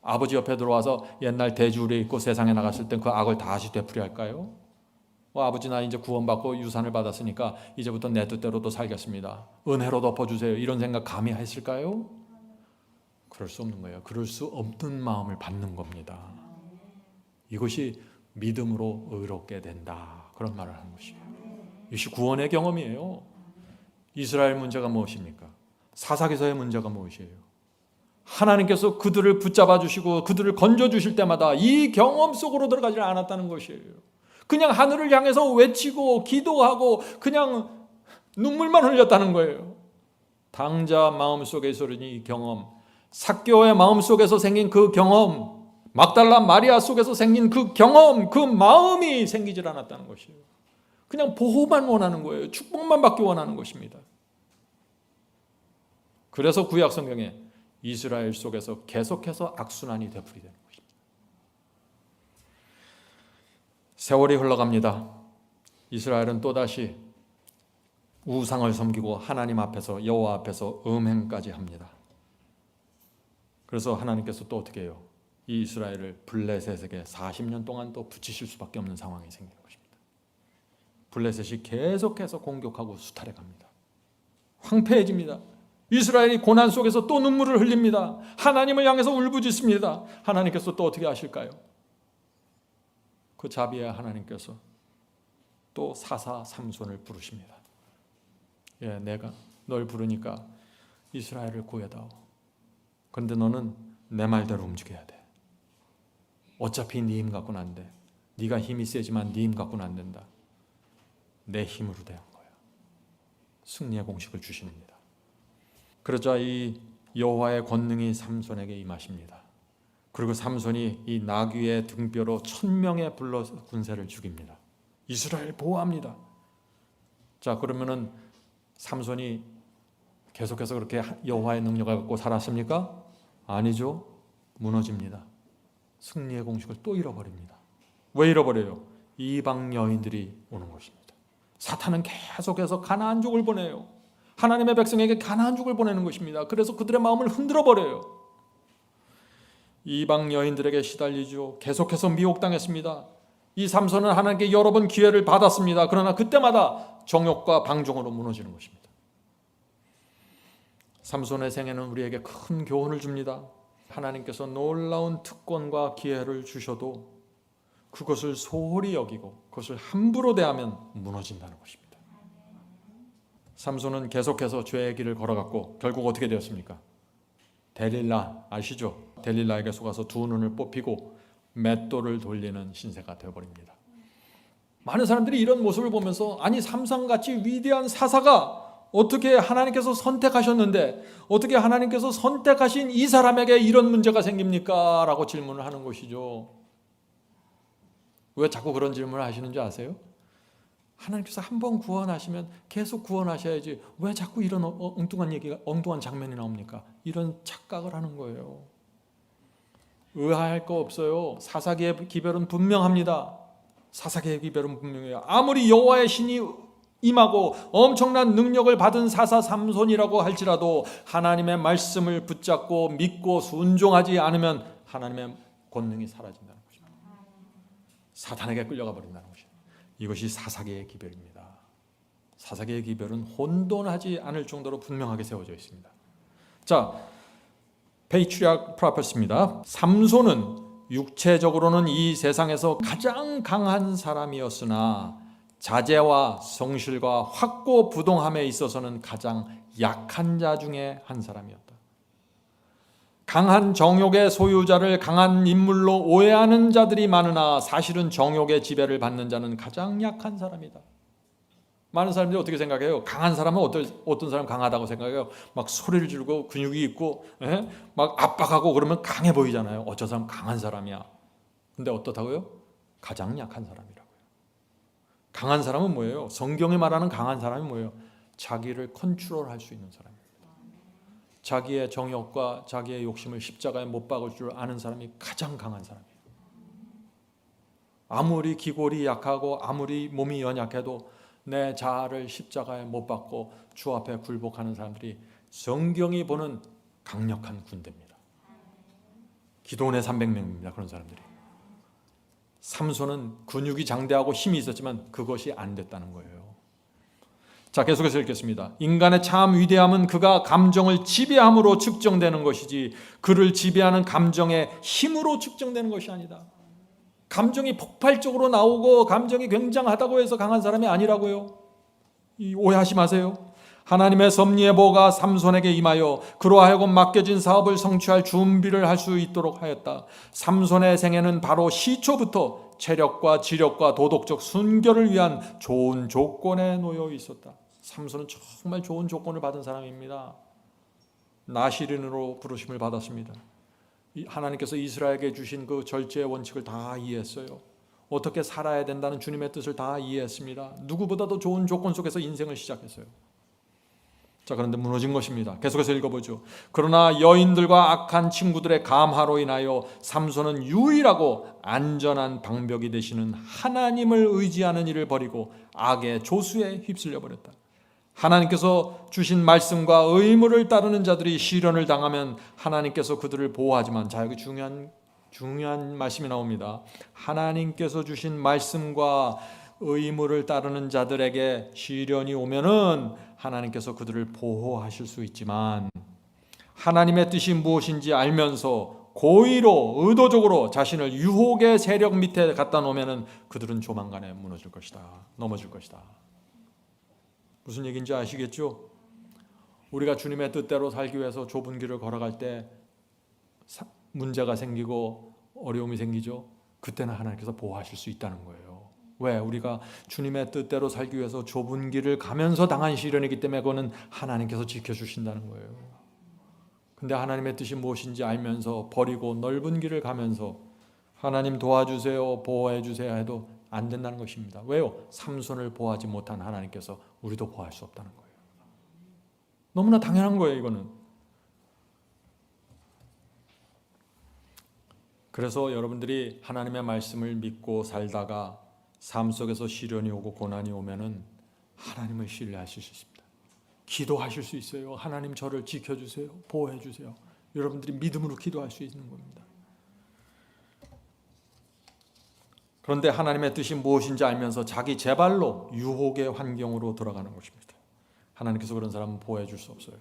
아버지 옆에 들어와서 옛날 돼지우리에 있고 세상에 나갔을 때 그 악을 다시 되풀이할까요? 아버지, 나 이제 구원받고 유산을 받았으니까 이제부터 내 뜻대로 또 살겠습니다. 은혜로 덮어주세요. 이런 생각 감히 했을까요? 그럴 수 없는 거예요. 그럴 수 없는 마음을 받는 겁니다. 이것이 믿음으로 의롭게 된다, 그런 말을 하는 것이에요. 이것이 구원의 경험이에요. 이스라엘 문제가 무엇입니까? 사사기서의 문제가 무엇이에요? 하나님께서 그들을 붙잡아 주시고 그들을 건져 주실 때마다 이 경험 속으로 들어가지 않았다는 것이에요. 그냥 하늘을 향해서 외치고 기도하고 그냥 눈물만 흘렸다는 거예요. 탕자 마음속에 있으니 이 경험, 삭개오의 마음속에서 생긴 그 경험, 막달라 마리아 속에서 생긴 그 경험, 그 마음이 생기질 않았다는 것이에요. 그냥 보호만 원하는 거예요. 축복만 받기 원하는 것입니다. 그래서 구약 성경에 이스라엘 속에서 계속해서 악순환이 되풀이되는 것입니다. 세월이 흘러갑니다. 이스라엘은 또다시 우상을 섬기고 하나님 앞에서, 여호와 앞에서 음행까지 합니다. 그래서 하나님께서 또 어떻게 해요? 이 이스라엘을 블레셋에게 40년 동안 또 붙이실 수밖에 없는 상황이 생기는 것입니다. 블레셋이 계속해서 공격하고 수탈해 갑니다. 황폐해집니다. 이스라엘이 고난 속에서 또 눈물을 흘립니다. 하나님을 향해서 울부짖습니다. 하나님께서 또 어떻게 하실까요? 그 자비의 하나님께서 또 사사 삼손을 부르십니다. 내가 널 부르니까 이스라엘을 구해다오. 그런데 너는 내 말대로 움직여야 돼. 어차피 네 힘 갖고는 안 돼. 네가 힘이 세지만 네 힘 갖고는 안 된다. 내 힘으로 대한 거야. 승리의 공식을 주십니다. 그러자 이 여호와의 권능이 삼손에게 임하십니다. 그리고 삼손이 이 나귀의 등뼈로 1000명의 불러 군세를 죽입니다. 이스라엘 보호합니다. 자, 그러면은 삼손이 계속해서 그렇게 여호와의 능력을 갖고 살았습니까? 아니죠. 무너집니다. 승리의 공식을 또 잃어버립니다. 왜 잃어버려요? 이방 여인들이 오는 것입니다. 사탄은 계속해서 가나안족을 보내요. 하나님의 백성에게 가나안족을 보내는 것입니다. 그래서 그들의 마음을 흔들어버려요. 이방 여인들에게 시달리죠. 계속해서 미혹당했습니다. 이 삼손은 하나님께 여러 번 기회를 받았습니다. 그러나 그때마다 정욕과 방종으로 무너지는 것입니다. 삼손의 생애는 우리에게 큰 교훈을 줍니다. 하나님께서 놀라운 특권과 기회를 주셔도 그것을 소홀히 여기고 그것을 함부로 대하면 무너진다는 것입니다. 삼손은 계속해서 죄의 길을 걸어갔고 결국 어떻게 되었습니까? 데릴라 아시죠? 데릴라에게 속아서 두 눈을 뽑히고 맷돌을 돌리는 신세가 되어버립니다. 많은 사람들이 이런 모습을 보면서 아니 삼손같이 위대한 사사가 어떻게 하나님께서 선택하셨는데 어떻게 하나님께서 선택하신 이 사람에게 이런 문제가 생깁니까? 라고 질문을 하는 것이죠. 왜 자꾸 그런 질문을 하시는 줄 아세요? 하나님께서 한번 구원하시면 계속 구원하셔야지 왜 자꾸 이런 엉뚱한 얘기가, 엉뚱한 장면이 나옵니까? 이런 착각을 하는 거예요. 의아할 거 없어요. 사사기의 기별은 분명합니다. 사사기의 기별은 분명해요. 아무리 여호와의 신이 임하고 엄청난 능력을 받은 사사 삼손이라고 할지라도 하나님의 말씀을 붙잡고 믿고 순종하지 않으면 하나님의 권능이 사라진다는 것입니다. 사탄에게 끌려가 버린다는 것입니다. 이것이 사사기의 기별입니다. 사사기의 기별은 혼돈하지 않을 정도로 분명하게 세워져 있습니다. 자, 페이트리아크 프로페시입니다. 삼손은 육체적으로는 이 세상에서 가장 강한 사람이었으나 자제와 성실과 확고부동함에 있어서는 가장 약한 자 중에 한 사람이었다. 강한 정욕의 소유자를 강한 인물로 오해하는 자들이 많으나 사실은 정욕의 지배를 받는 자는 가장 약한 사람이다. 많은 사람들이 어떻게 생각해요? 강한 사람은 어떤 사람 강하다고 생각해요? 막 소리를 지르고 근육이 있고 막 압박하고 그러면 강해 보이잖아요. 어쩌 사람 강한 사람이야. 근데 어떻다고요? 가장 약한 사람이라고요. 강한 사람은 뭐예요? 성경이 말하는 강한 사람이 뭐예요? 자기를 컨트롤할 수 있는 사람입니다. 자기의 정욕과 자기의 욕심을 십자가에 못 박을 줄 아는 사람이 가장 강한 사람이에요. 아무리 기골이 약하고 아무리 몸이 연약해도 내 자아를 십자가에 못 박고 주 앞에 굴복하는 사람들이 성경이 보는 강력한 군대입니다. 기도원의 300명입니다. 그런 사람들이. 삼손은 근육이 장대하고 힘이 있었지만 그것이 안 됐다는 거예요. 자, 계속해서 읽겠습니다. 인간의 참 위대함은 그가 감정을 지배함으로 측정되는 것이지 그를 지배하는 감정의 힘으로 측정되는 것이 아니다. 감정이 폭발적으로 나오고 감정이 굉장하다고 해서 강한 사람이 아니라고요. 오해하지 마세요. 하나님의 섭리의 보가 삼손에게 임하여 그로 하여금 맡겨진 사업을 성취할 준비를 할 수 있도록 하였다. 삼손의 생애는 바로 시초부터 체력과 지력과 도덕적 순결을 위한 좋은 조건에 놓여 있었다. 삼손은 정말 좋은 조건을 받은 사람입니다. 나시린으로 부르심을 받았습니다. 하나님께서 이스라엘에게 주신 그 절제의 원칙을 다 이해했어요. 어떻게 살아야 된다는 주님의 뜻을 다 이해했습니다. 누구보다도 좋은 조건 속에서 인생을 시작했어요. 자, 그런데 무너진 것입니다. 계속해서 읽어보죠. 그러나 여인들과 악한 친구들의 감화로 인하여 삼손은 유일하고 안전한 방벽이 되시는 하나님을 의지하는 일을 버리고 악의 조수에 휩쓸려 버렸다. 하나님께서 주신 말씀과 의무를 따르는 자들이 시련을 당하면 하나님께서 그들을 보호하지만, 자, 여기 중요한 말씀이 나옵니다. 하나님께서 주신 말씀과 의무를 따르는 자들에게 시련이 오면은 하나님께서 그들을 보호하실 수 있지만, 하나님의 뜻이 무엇인지 알면서 고의로 의도적으로 자신을 유혹의 세력 밑에 갖다 놓으면은 그들은 조만간에 무너질 것이다. 넘어질 것이다. 무슨 얘기인지 아시겠죠? 우리가 주님의 뜻대로 살기 위해서 좁은 길을 걸어갈 때 문제가 생기고 어려움이 생기죠. 그때는 하나님께서 보호하실 수 있다는 거예요. 왜? 우리가 주님의 뜻대로 살기 위해서 좁은 길을 가면서 당한 시련이기 때문에 그거는 하나님께서 지켜주신다는 거예요. 근데 하나님의 뜻이 무엇인지 알면서 버리고 넓은 길을 가면서 하나님 도와주세요, 보호해 주세요 해도 안 된다는 것입니다. 왜요? 삼손을 보호하지 못한 하나님께서 우리도 보호할 수 없다는 거예요. 너무나 당연한 거예요, 이거는. 그래서 여러분들이 하나님의 말씀을 믿고 살다가 삶 속에서 시련이 오고 고난이 오면은 하나님을 신뢰하실 수 있습니다. 기도하실 수 있어요. 하나님 저를 지켜주세요, 보호해 주세요. 여러분들이 믿음으로 기도할 수 있는 겁니다. 그런데 하나님의 뜻이 무엇인지 알면서 자기 제발로 유혹의 환경으로 들어가는 것입니다. 하나님께서 그런 사람은 보호해 줄 수 없어요.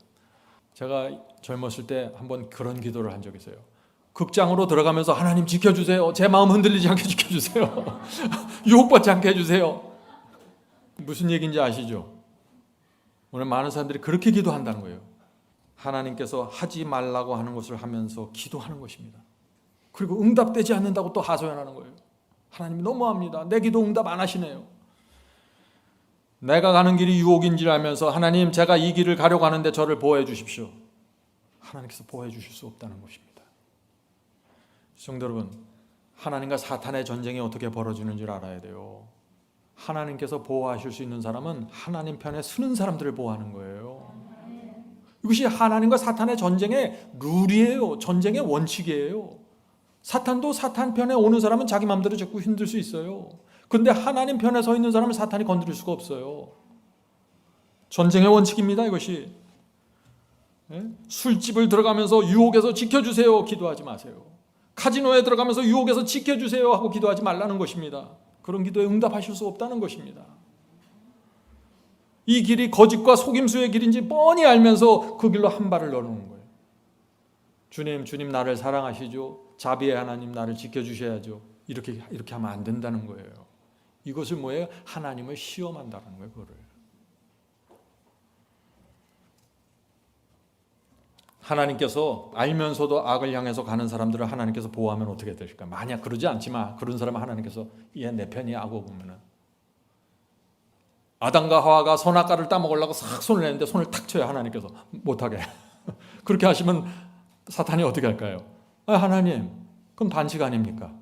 제가 젊었을 때 한번 그런 기도를 한 적이 있어요. 극장으로 들어가면서 하나님 지켜주세요. 제 마음 흔들리지 않게 지켜주세요. 유혹받지 않게 해주세요. 무슨 얘기인지 아시죠? 오늘 많은 사람들이 그렇게 기도한다는 거예요. 하나님께서 하지 말라고 하는 것을 하면서 기도하는 것입니다. 그리고 응답되지 않는다고 또 하소연하는 거예요. 하나님이 너무합니다. 내 기도 응답 안 하시네요. 내가 가는 길이 유혹인지를 알면서 하나님 제가 이 길을 가려고 하는데 저를 보호해 주십시오. 하나님께서 보호해 주실 수 없다는 것입니다. 성도 여러분, 하나님과 사탄의 전쟁이 어떻게 벌어지는 줄 알아야 돼요. 하나님께서 보호하실 수 있는 사람은 하나님 편에 서는 사람들을 보호하는 거예요. 이것이 하나님과 사탄의 전쟁의 룰이에요. 전쟁의 원칙이에요. 사탄도 사탄 편에 오는 사람은 자기 마음대로 자꾸 힘들 수 있어요. 그런데 하나님 편에 서 있는 사람은 사탄이 건드릴 수가 없어요. 전쟁의 원칙입니다, 이것이. 술집을 들어가면서 유혹에서 지켜주세요 기도하지 마세요. 카지노에 들어가면서 유혹에서 지켜주세요 하고 기도하지 말라는 것입니다. 그런 기도에 응답하실 수 없다는 것입니다. 이 길이 거짓과 속임수의 길인지 뻔히 알면서 그 길로 한 발을 넣는 거예요. 주님 나를 사랑하시죠? 자비의 하나님 나를 지켜주셔야죠. 이렇게 하면 안 된다는 거예요. 이것을 뭐예요? 하나님을 시험한다는 거예요. 그거를. 하나님께서 알면서도 악을 향해서 가는 사람들을 하나님께서 보호하면 어떻게 되실까? 만약 그러지 않지만 그런 사람은 하나님께서 얘 내 편이야 하고 보면은 아담과 하와가 선악과를 따먹으려고 싹 손을 내는데 손을 탁 쳐요. 하나님께서 못하게. 그렇게 하시면 사탄이 어떻게 할까요? 하나님, 그건 반칙 아닙니까?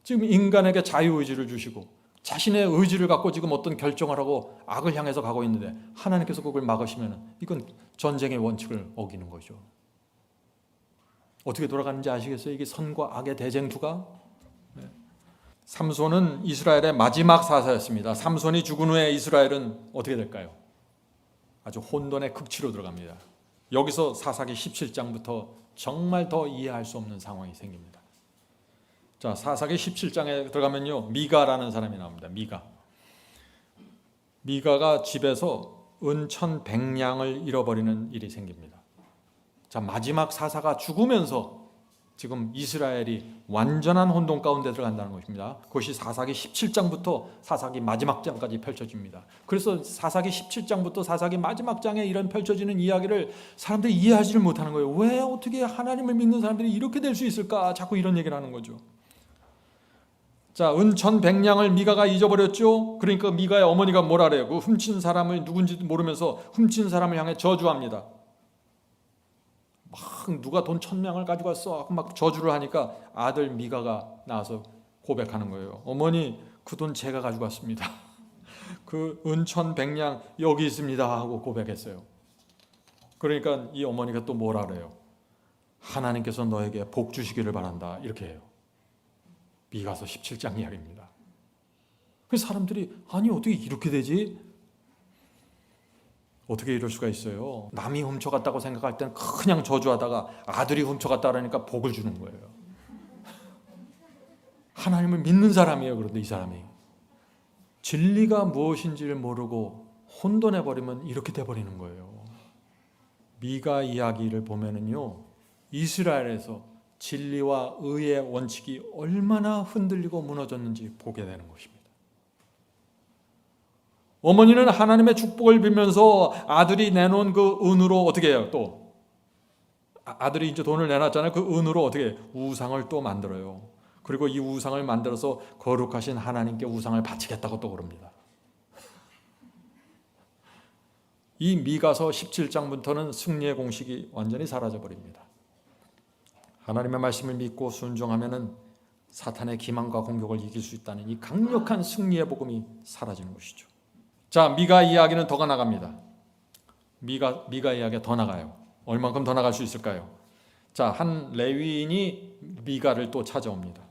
지금 인간에게 자유의지를 주시고 자신의 의지를 갖고 지금 어떤 결정을 하고 악을 향해서 가고 있는데 하나님께서 그걸 막으시면 이건 전쟁의 원칙을 어기는 거죠. 어떻게 돌아가는지 아시겠어요? 이게 선과 악의 대쟁투가. 삼손은 이스라엘의 마지막 사사였습니다. 삼손이 죽은 후에 이스라엘은 어떻게 될까요? 아주 혼돈의 극치로 들어갑니다. 여기서 사사기 17장부터 정말 더 이해할 수 없는 상황이 생깁니다. 자, 사사기 17장에 들어가면요, 미가라는 사람이 나옵니다. 미가가 집에서 은 1,100냥을 잃어버리는 일이 생깁니다. 자, 마지막 사사가 죽으면서 지금 이스라엘이 완전한 혼돈 가운데 들어간다는 것입니다. 그것이 사사기 17장부터 사사기 마지막 장까지 펼쳐집니다. 그래서 사사기 17장부터 사사기 마지막 장에 이런 펼쳐지는 이야기를 사람들이 이해하지를 못하는 거예요. 왜 어떻게 하나님을 믿는 사람들이 이렇게 될 수 있을까? 자꾸 이런 얘기를 하는 거죠. 자, 은 1,100냥을 미가가 잊어버렸죠. 그러니까 미가의 어머니가 뭐라 그래요? 그 훔친 사람을 누군지도 모르면서 훔친 사람을 향해 저주합니다. 누가 돈 1,000명을 가지고 왔어 막 저주를 하니까 아들 미가가 나와서 고백하는 거예요. 어머니, 그 돈 제가 가지고 왔습니다. 그 은천 100냥 여기 있습니다 하고 고백했어요. 그러니까 이 어머니가 또 뭐라 그래요? 하나님께서 너에게 복 주시기를 바란다 이렇게 해요. 미가서 17장 이야기입니다. 그래서 사람들이 아니 어떻게 이렇게 되지? 어떻게 이럴 수가 있어요? 남이 훔쳐갔다고 생각할 때는 그냥 저주하다가 아들이 훔쳐갔다 그러니까 복을 주는 거예요. 하나님을 믿는 사람이에요. 그런데 이 사람이 진리가 무엇인지를 모르고 혼돈해버리면 이렇게 돼버리는 거예요. 미가 이야기를 보면은요, 이스라엘에서 진리와 의의 원칙이 얼마나 흔들리고 무너졌는지 보게 되는 것입니다. 어머니는 하나님의 축복을 빌면서 아들이 내놓은 그 은으로 어떻게 해요? 또 아들이 이제 돈을 내놨잖아요. 그 은으로 어떻게 해요? 우상을 또 만들어요. 그리고 이 우상을 만들어서 거룩하신 하나님께 우상을 바치겠다고 또 그럽니다. 이 미가서 17장부터는 승리의 공식이 완전히 사라져버립니다. 하나님의 말씀을 믿고 순종하면은 사탄의 기만과 공격을 이길 수 있다는 이 강력한 승리의 복음이 사라지는 것이죠. 자, 미가 이야기는 더 나갑니다. 미가 이야기가 더 나가요. 얼만큼 더 나갈 수 있을까요? 자, 한 레위인이 미가를 또 찾아옵니다.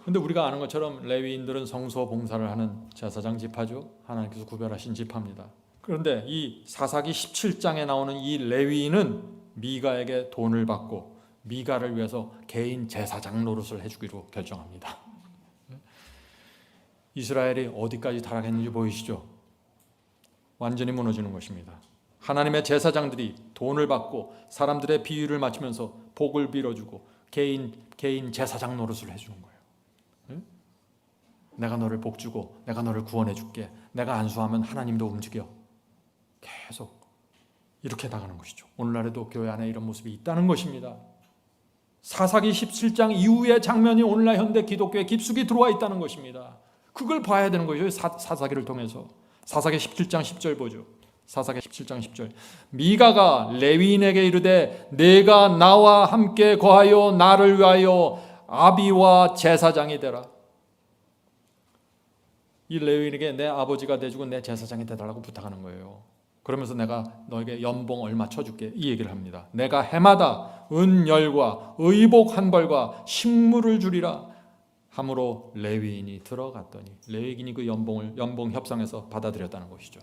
근데 우리가 아는 것처럼 레위인들은 성소 봉사를 하는 제사장 지파죠. 하나님께서 구별하신 지파입니다. 그런데 이 사사기 17장에 나오는 이 레위인은 미가에게 돈을 받고 미가를 위해서 개인 제사장 노릇을 해주기로 결정합니다. 이스라엘이 어디까지 타락했는지 보이시죠? 완전히 무너지는 것입니다. 하나님의 제사장들이 돈을 받고 사람들의 비유를 맞추면서 복을 빌어주고 개인 제사장 노릇을 해주는 거예요. 내가 너를 복주고 내가 너를 구원해 줄게. 내가 안수하면 하나님도 움직여. 계속 이렇게 나가는 것이죠. 오늘날에도 교회 안에 이런 모습이 있다는 것입니다. 사사기 17장 이후의 장면이 오늘날 현대 기독교에 깊숙이 들어와 있다는 것입니다. 그걸 봐야 되는 거죠. 사사기를 통해서. 사사기 17장 10절 보죠. 사사기 17장 10절. 미가가 레위인에게 이르되 내가 나와 함께 거하여 나를 위하여 아비와 제사장이 되라. 이 레위인에게 내 아버지가 돼주고 내 제사장이 되달라고 부탁하는 거예요. 그러면서 내가 너에게 연봉 얼마 쳐줄게 이 얘기를 합니다. 내가 해마다 은열과 의복 한 벌과 식물을 주리라 함으로 레위인이 들어갔더니 레위인이 그 연봉 협상에서 받아들였다는 것이죠.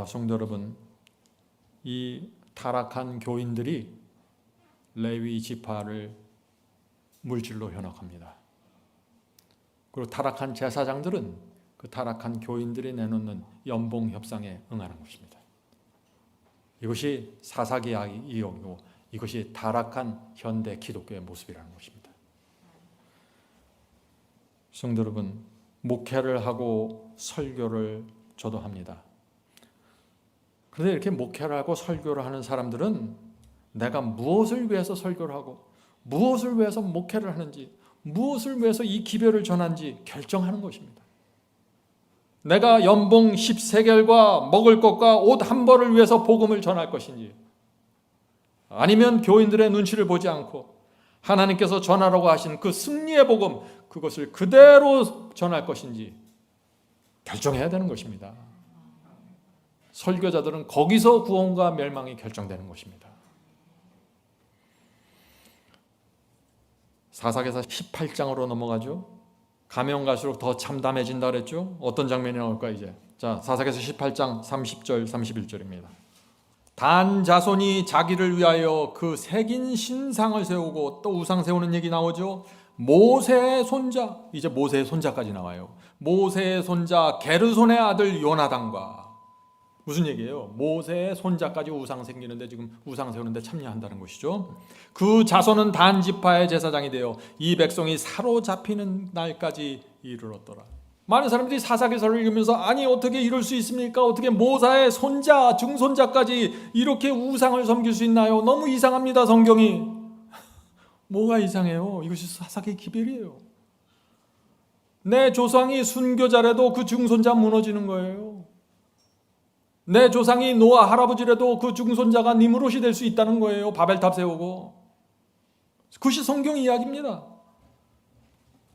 성도 여러분, 이 타락한 교인들이 레위 지파를 물질로 현혹합니다. 그리고 타락한 제사장들은 그 타락한 교인들이 내놓는 연봉 협상에 응하는 것입니다. 이것이 사사기 이야기이고 이것이 타락한 현대 기독교의 모습이라는 것입니다. 성도 여러분, 목회를 하고 설교를 저도 합니다. 그런데 이렇게 목회를 하고 설교를 하는 사람들은 내가 무엇을 위해서 설교를 하고 무엇을 위해서 목회를 하는지 무엇을 위해서 이 기별을 전한지 결정하는 것입니다. 내가 연봉 10세겔과 먹을 것과 옷 한 벌을 위해서 복음을 전할 것인지 아니면 교인들의 눈치를 보지 않고 하나님께서 전하라고 하신 그 승리의 복음 그것을 그대로 전할 것인지 결정해야 되는 것입니다. 설교자들은 거기서 구원과 멸망이 결정되는 것입니다. 사사기서 18장으로 넘어가죠. 가면 갈수록 더 참담해진다 그랬죠. 어떤 장면이 나올까 이제. 자, 사사기서 18장 30절 31절입니다. 단 자손이 자기를 위하여 그 새긴 신상을 세우고 또 우상 세우는 얘기 나오죠. 모세의 손자, 이제 모세의 손자까지 나와요. 모세의 손자 게르손의 아들 요나단과 무슨 얘기예요? 모세의 손자까지 우상 생기는데 지금 우상 세우는데 참여한다는 것이죠. 그 자손은 단 지파의 제사장이 되어 이 백성이 사로잡히는 날까지 이르렀더라. 많은 사람들이 사사기서를 읽으면서 아니 어떻게 이럴 수 있습니까? 어떻게 모사의 손자, 증손자까지 이렇게 우상을 섬길 수 있나요? 너무 이상합니다, 성경이. 뭐가 이상해요? 이것이 사사기 기별이에요. 내 조상이 순교자라도 그 증손자 무너지는 거예요. 내 조상이 노아 할아버지라도 그 중손자가 니므롯이 될 수 있다는 거예요. 바벨탑 세우고. 그것이 성경 이야기입니다.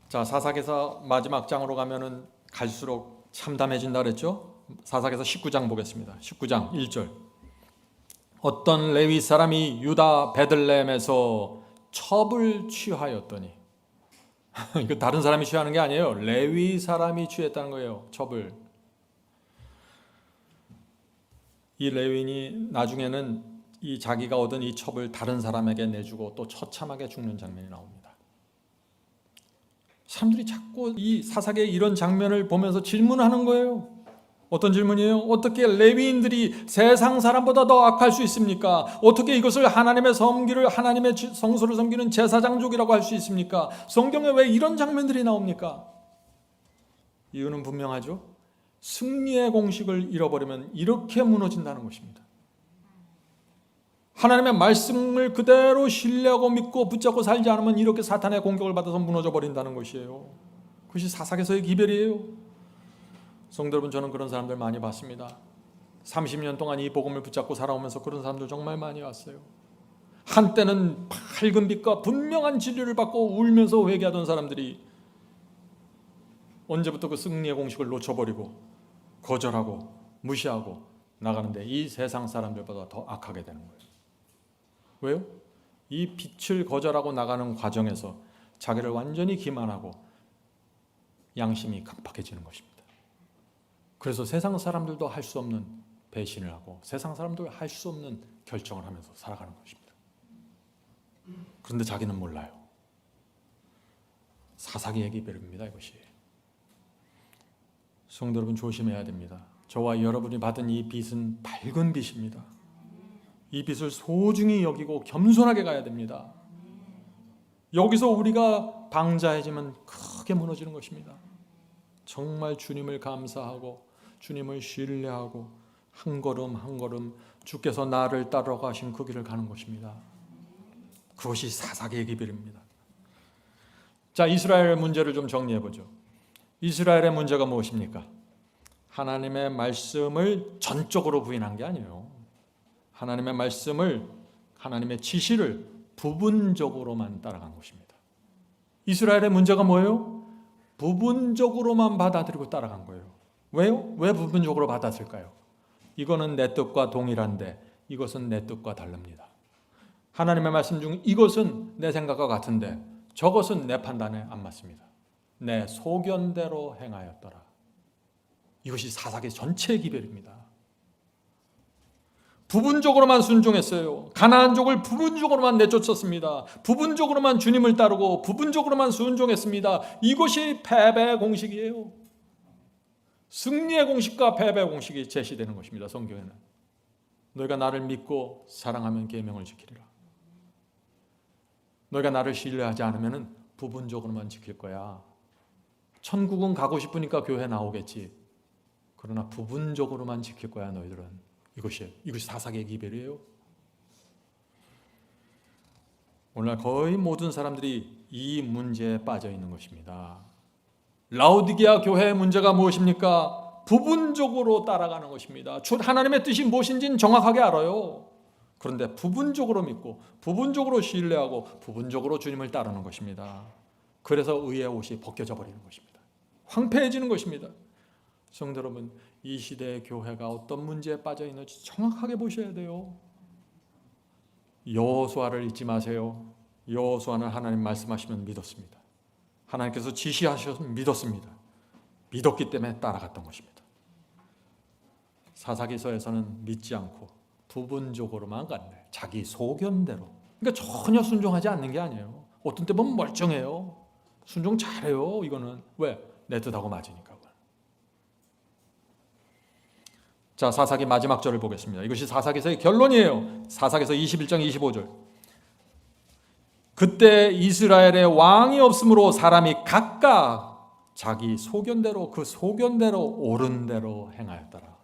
자, 사사기서 마지막 장으로 가면은 갈수록 참담해진다 그랬죠? 사사기서 19장 보겠습니다. 19장 1절. 어떤 레위 사람이 유다 베들레헴에서 첩을 취하였더니 이거 다른 사람이 취하는 게 아니에요. 레위 사람이 취했다는 거예요. 첩을. 이 레위인이 나중에는 이 자기가 얻은 이 첩을 다른 사람에게 내주고 또 처참하게 죽는 장면이 나옵니다. 사람들이 자꾸 이 사사기의 이런 장면을 보면서 질문하는 거예요. 어떤 질문이에요? 어떻게 레위인들이 세상 사람보다 더 악할 수 있습니까? 어떻게 이것을 하나님의 성소를 섬기는 제사장족이라고 할 수 있습니까? 성경에 왜 이런 장면들이 나옵니까? 이유는 분명하죠. 승리의 공식을 잃어버리면 이렇게 무너진다는 것입니다. 하나님의 말씀을 그대로 신뢰하고 믿고 붙잡고 살지 않으면 이렇게 사탄의 공격을 받아서 무너져 버린다는 것이에요. 그것이 사사기서의 기별이에요. 성도 여러분, 저는 그런 사람들 많이 봤습니다. 30년 동안 이 복음을 붙잡고 살아오면서 그런 사람들 정말 많이 왔어요. 한때는 밝은 빛과 분명한 진리를 받고 울면서 회개하던 사람들이 언제부터 그 승리의 공식을 놓쳐버리고 거절하고 무시하고 나가는데 이 세상 사람들보다 더 악하게 되는 거예요. 왜요? 이 빛을 거절하고 나가는 과정에서 자기를 완전히 기만하고 양심이 강팍해지는 것입니다. 그래서 세상 사람들도 할 수 없는 배신을 하고 세상 사람들도 할 수 없는 결정을 하면서 살아가는 것입니다. 그런데 자기는 몰라요. 사사기의 기별입니다. 이것이. 성도 여러분, 조심해야 됩니다. 저와 여러분이 받은 이 빛은 밝은 빛입니다. 이 빛을 소중히 여기고 겸손하게 가야 됩니다. 여기서 우리가 방자해지면 크게 무너지는 것입니다. 정말 주님을 감사하고 주님을 신뢰하고 한 걸음 한 걸음 주께서 나를 따라가신 그 길을 가는 것입니다. 그것이 사사기의 기별입니다. 자, 이스라엘의 문제를 좀 정리해보죠. 이스라엘의 문제가 무엇입니까? 하나님의 말씀을 전적으로 부인한 게 아니에요. 하나님의 말씀을, 하나님의 지시를 부분적으로만 따라간 것입니다. 이스라엘의 문제가 뭐예요? 부분적으로만 받아들이고 따라간 거예요. 왜요? 왜 부분적으로 받았을까요? 이거는 내 뜻과 동일한데 이것은 내 뜻과 다릅니다. 하나님의 말씀 중 이것은 내 생각과 같은데 저것은 내 판단에 안 맞습니다. 내 소견대로 행하였더라. 이것이 사사기 전체의 기별입니다. 부분적으로만 순종했어요. 가나안족을 부분적으로만 내쫓았습니다. 부분적으로만 주님을 따르고 부분적으로만 순종했습니다. 이것이 패배의 공식이에요. 승리의 공식과 패배의 공식이 제시되는 것입니다. 성경에는. 너희가 나를 믿고 사랑하면 계명을 지키리라. 너희가 나를 신뢰하지 않으면 부분적으로만 지킬 거야. 천국은 가고 싶으니까 교회 나오겠지. 그러나 부분적으로만 지킬 거야 너희들은. 이것이 사사기의 기별이에요. 오늘날 거의 모든 사람들이 이 문제에 빠져 있는 것입니다. 라오디게아 교회의 문제가 무엇입니까? 부분적으로 따라가는 것입니다. 하나님의 뜻이 무엇인지는 정확하게 알아요. 그런데 부분적으로 믿고 부분적으로 신뢰하고 부분적으로 주님을 따르는 것입니다. 그래서 의의 옷이 벗겨져 버리는 것입니다. 황폐해지는 것입니다. 성도 여러분, 이 시대의 교회가 어떤 문제에 빠져 있는지 정확하게 보셔야 돼요. 여호수아를 잊지 마세요. 여호수아는 하나님 말씀하시면 믿었습니다. 하나님께서 지시하셔서 믿었습니다. 믿었기 때문에 따라갔던 것입니다. 사사기서에서는 믿지 않고 부분적으로만 갔네. 자기 소견대로. 그러니까 전혀 순종하지 않는 게 아니에요. 어떤 때 보면 멀쩡해요. 순종 잘해요. 이거는 왜? 내 뜻하고 맞으니까. 자, 사사기 마지막 절을 보겠습니다. 이것이 사사기서의 결론이에요. 사사기서 21장 25절. 그때 이스라엘에 왕이 없으므로 사람이 각각 자기 소견대로 그 소견대로 옳은 대로 행하였더라.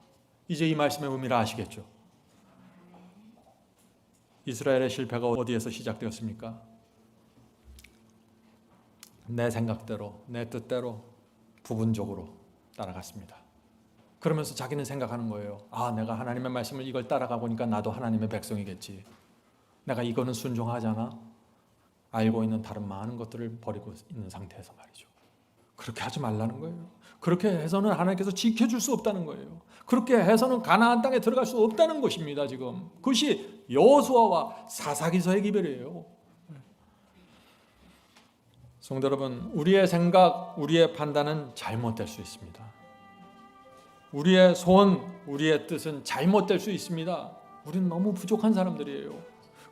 이제 이 말씀의 의미를 아시겠죠? 이스라엘의 실패가 어디에서 시작되었습니까? 내 생각대로, 내 뜻대로 부분적으로 따라갔습니다. 그러면서 자기는 생각하는 거예요. 아, 내가 하나님의 말씀을 이걸 따라가고 니까 나도 하나님의 백성이겠지. 내가 이거는 순종하잖아. 알고 있는 다른 많은 것들을 버리고 있는 상태에서 말이죠. 그렇게 하지 말라는 거예요. 그렇게 해서는 하나님께서 지켜줄 수 없다는 거예요. 그렇게 해서는 가나안 땅에 들어갈 수 없다는 것입니다. 지금 그것이 여호수아와 사사기서의 기별이에요. 성도 여러분, 우리의 생각, 우리의 판단은 잘못될 수 있습니다. 우리의 소원, 우리의 뜻은 잘못될 수 있습니다. 우리는 너무 부족한 사람들이에요.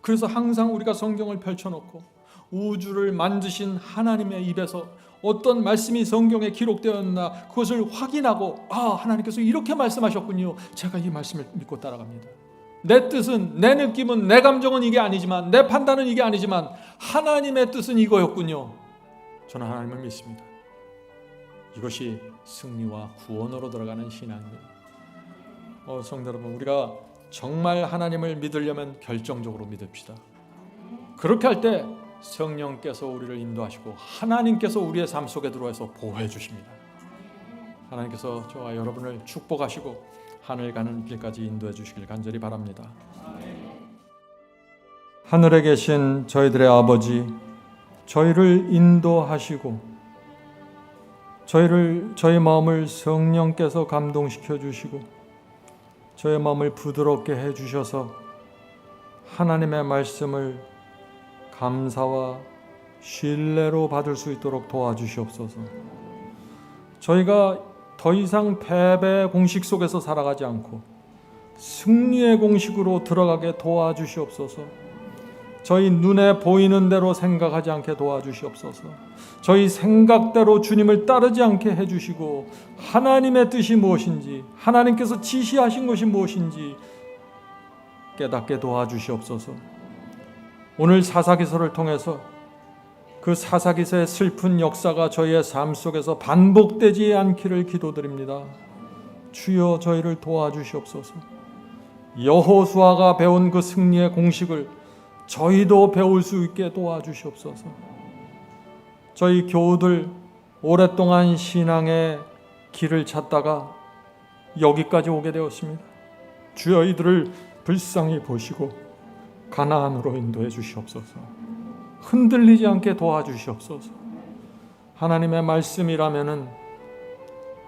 그래서 항상 우리가 성경을 펼쳐놓고 우주를 만드신 하나님의 입에서 어떤 말씀이 성경에 기록되었나 그것을 확인하고, 아, 하나님께서 이렇게 말씀하셨군요. 제가 이 말씀을 믿고 따라갑니다. 내 뜻은, 내 느낌은, 내 감정은 이게 아니지만, 내 판단은 이게 아니지만 하나님의 뜻은 이거였군요. 저는 하나님을 믿습니다. 이것이 승리와 구원으로 들어가는 신앙입니다. 성도 여러분, 우리가 정말 하나님을 믿으려면 결정적으로 믿읍시다. 그렇게 할 때 성령께서 우리를 인도하시고 하나님께서 우리의 삶 속에 들어와서 보호해 주십니다. 하나님께서 저와 여러분을 축복하시고 하늘 가는 길까지 인도해 주시길 간절히 바랍니다. 하늘에 계신 저희들의 아버지, 저희를 인도하시고 저희 마음을 성령께서 감동시켜 주시고 저의 마음을 부드럽게 해 주셔서 하나님의 말씀을 감사와 신뢰로 받을 수 있도록 도와주시옵소서. 저희가 더 이상 패배의 공식 속에서 살아가지 않고 승리의 공식으로 들어가게 도와주시옵소서. 저희 눈에 보이는 대로 생각하지 않게 도와주시옵소서. 저희 생각대로 주님을 따르지 않게 해주시고 하나님의 뜻이 무엇인지, 하나님께서 지시하신 것이 무엇인지 깨닫게 도와주시옵소서. 오늘 사사기서를 통해서 그 사사기서의 슬픈 역사가 저희의 삶 속에서 반복되지 않기를 기도드립니다. 주여, 저희를 도와주시옵소서. 여호수아가 배운 그 승리의 공식을 저희도 배울 수 있게 도와주시옵소서. 저희 교우들 오랫동안 신앙의 길을 찾다가 여기까지 오게 되었습니다. 주여, 이들을 불쌍히 보시고 가나안으로 인도해 주시옵소서. 흔들리지 않게 도와주시옵소서. 하나님의 말씀이라면은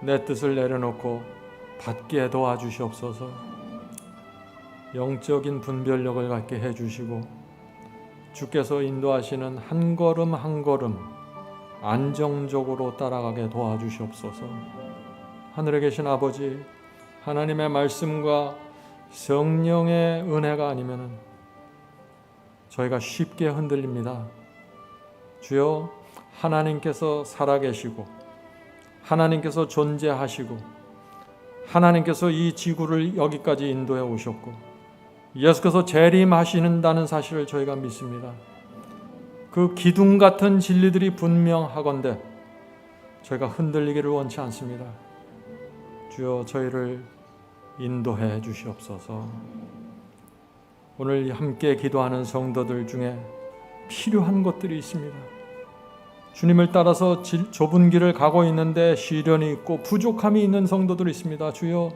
내 뜻을 내려놓고 받게 도와주시옵소서. 영적인 분별력을 갖게 해주시고 주께서 인도하시는 한 걸음 한 걸음 안정적으로 따라가게 도와주시옵소서. 하늘에 계신 아버지, 하나님의 말씀과 성령의 은혜가 아니면은 저희가 쉽게 흔들립니다. 주여, 하나님께서 살아계시고 하나님께서 존재하시고 하나님께서 이 지구를 여기까지 인도해 오셨고 예수께서 재림하시는다는 사실을 저희가 믿습니다. 그 기둥 같은 진리들이 분명하건대 저희가 흔들리기를 원치 않습니다. 주여, 저희를 인도해 주시옵소서. 오늘 함께 기도하는 성도들 중에 필요한 것들이 있습니다. 주님을 따라서 좁은 길을 가고 있는데 시련이 있고 부족함이 있는 성도들이 있습니다. 주여,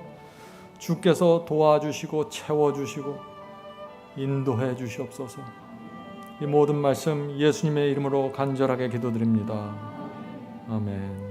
주께서 도와주시고 채워주시고 인도해 주시옵소서. 이 모든 말씀 예수님의 이름으로 간절하게 기도드립니다. 아멘.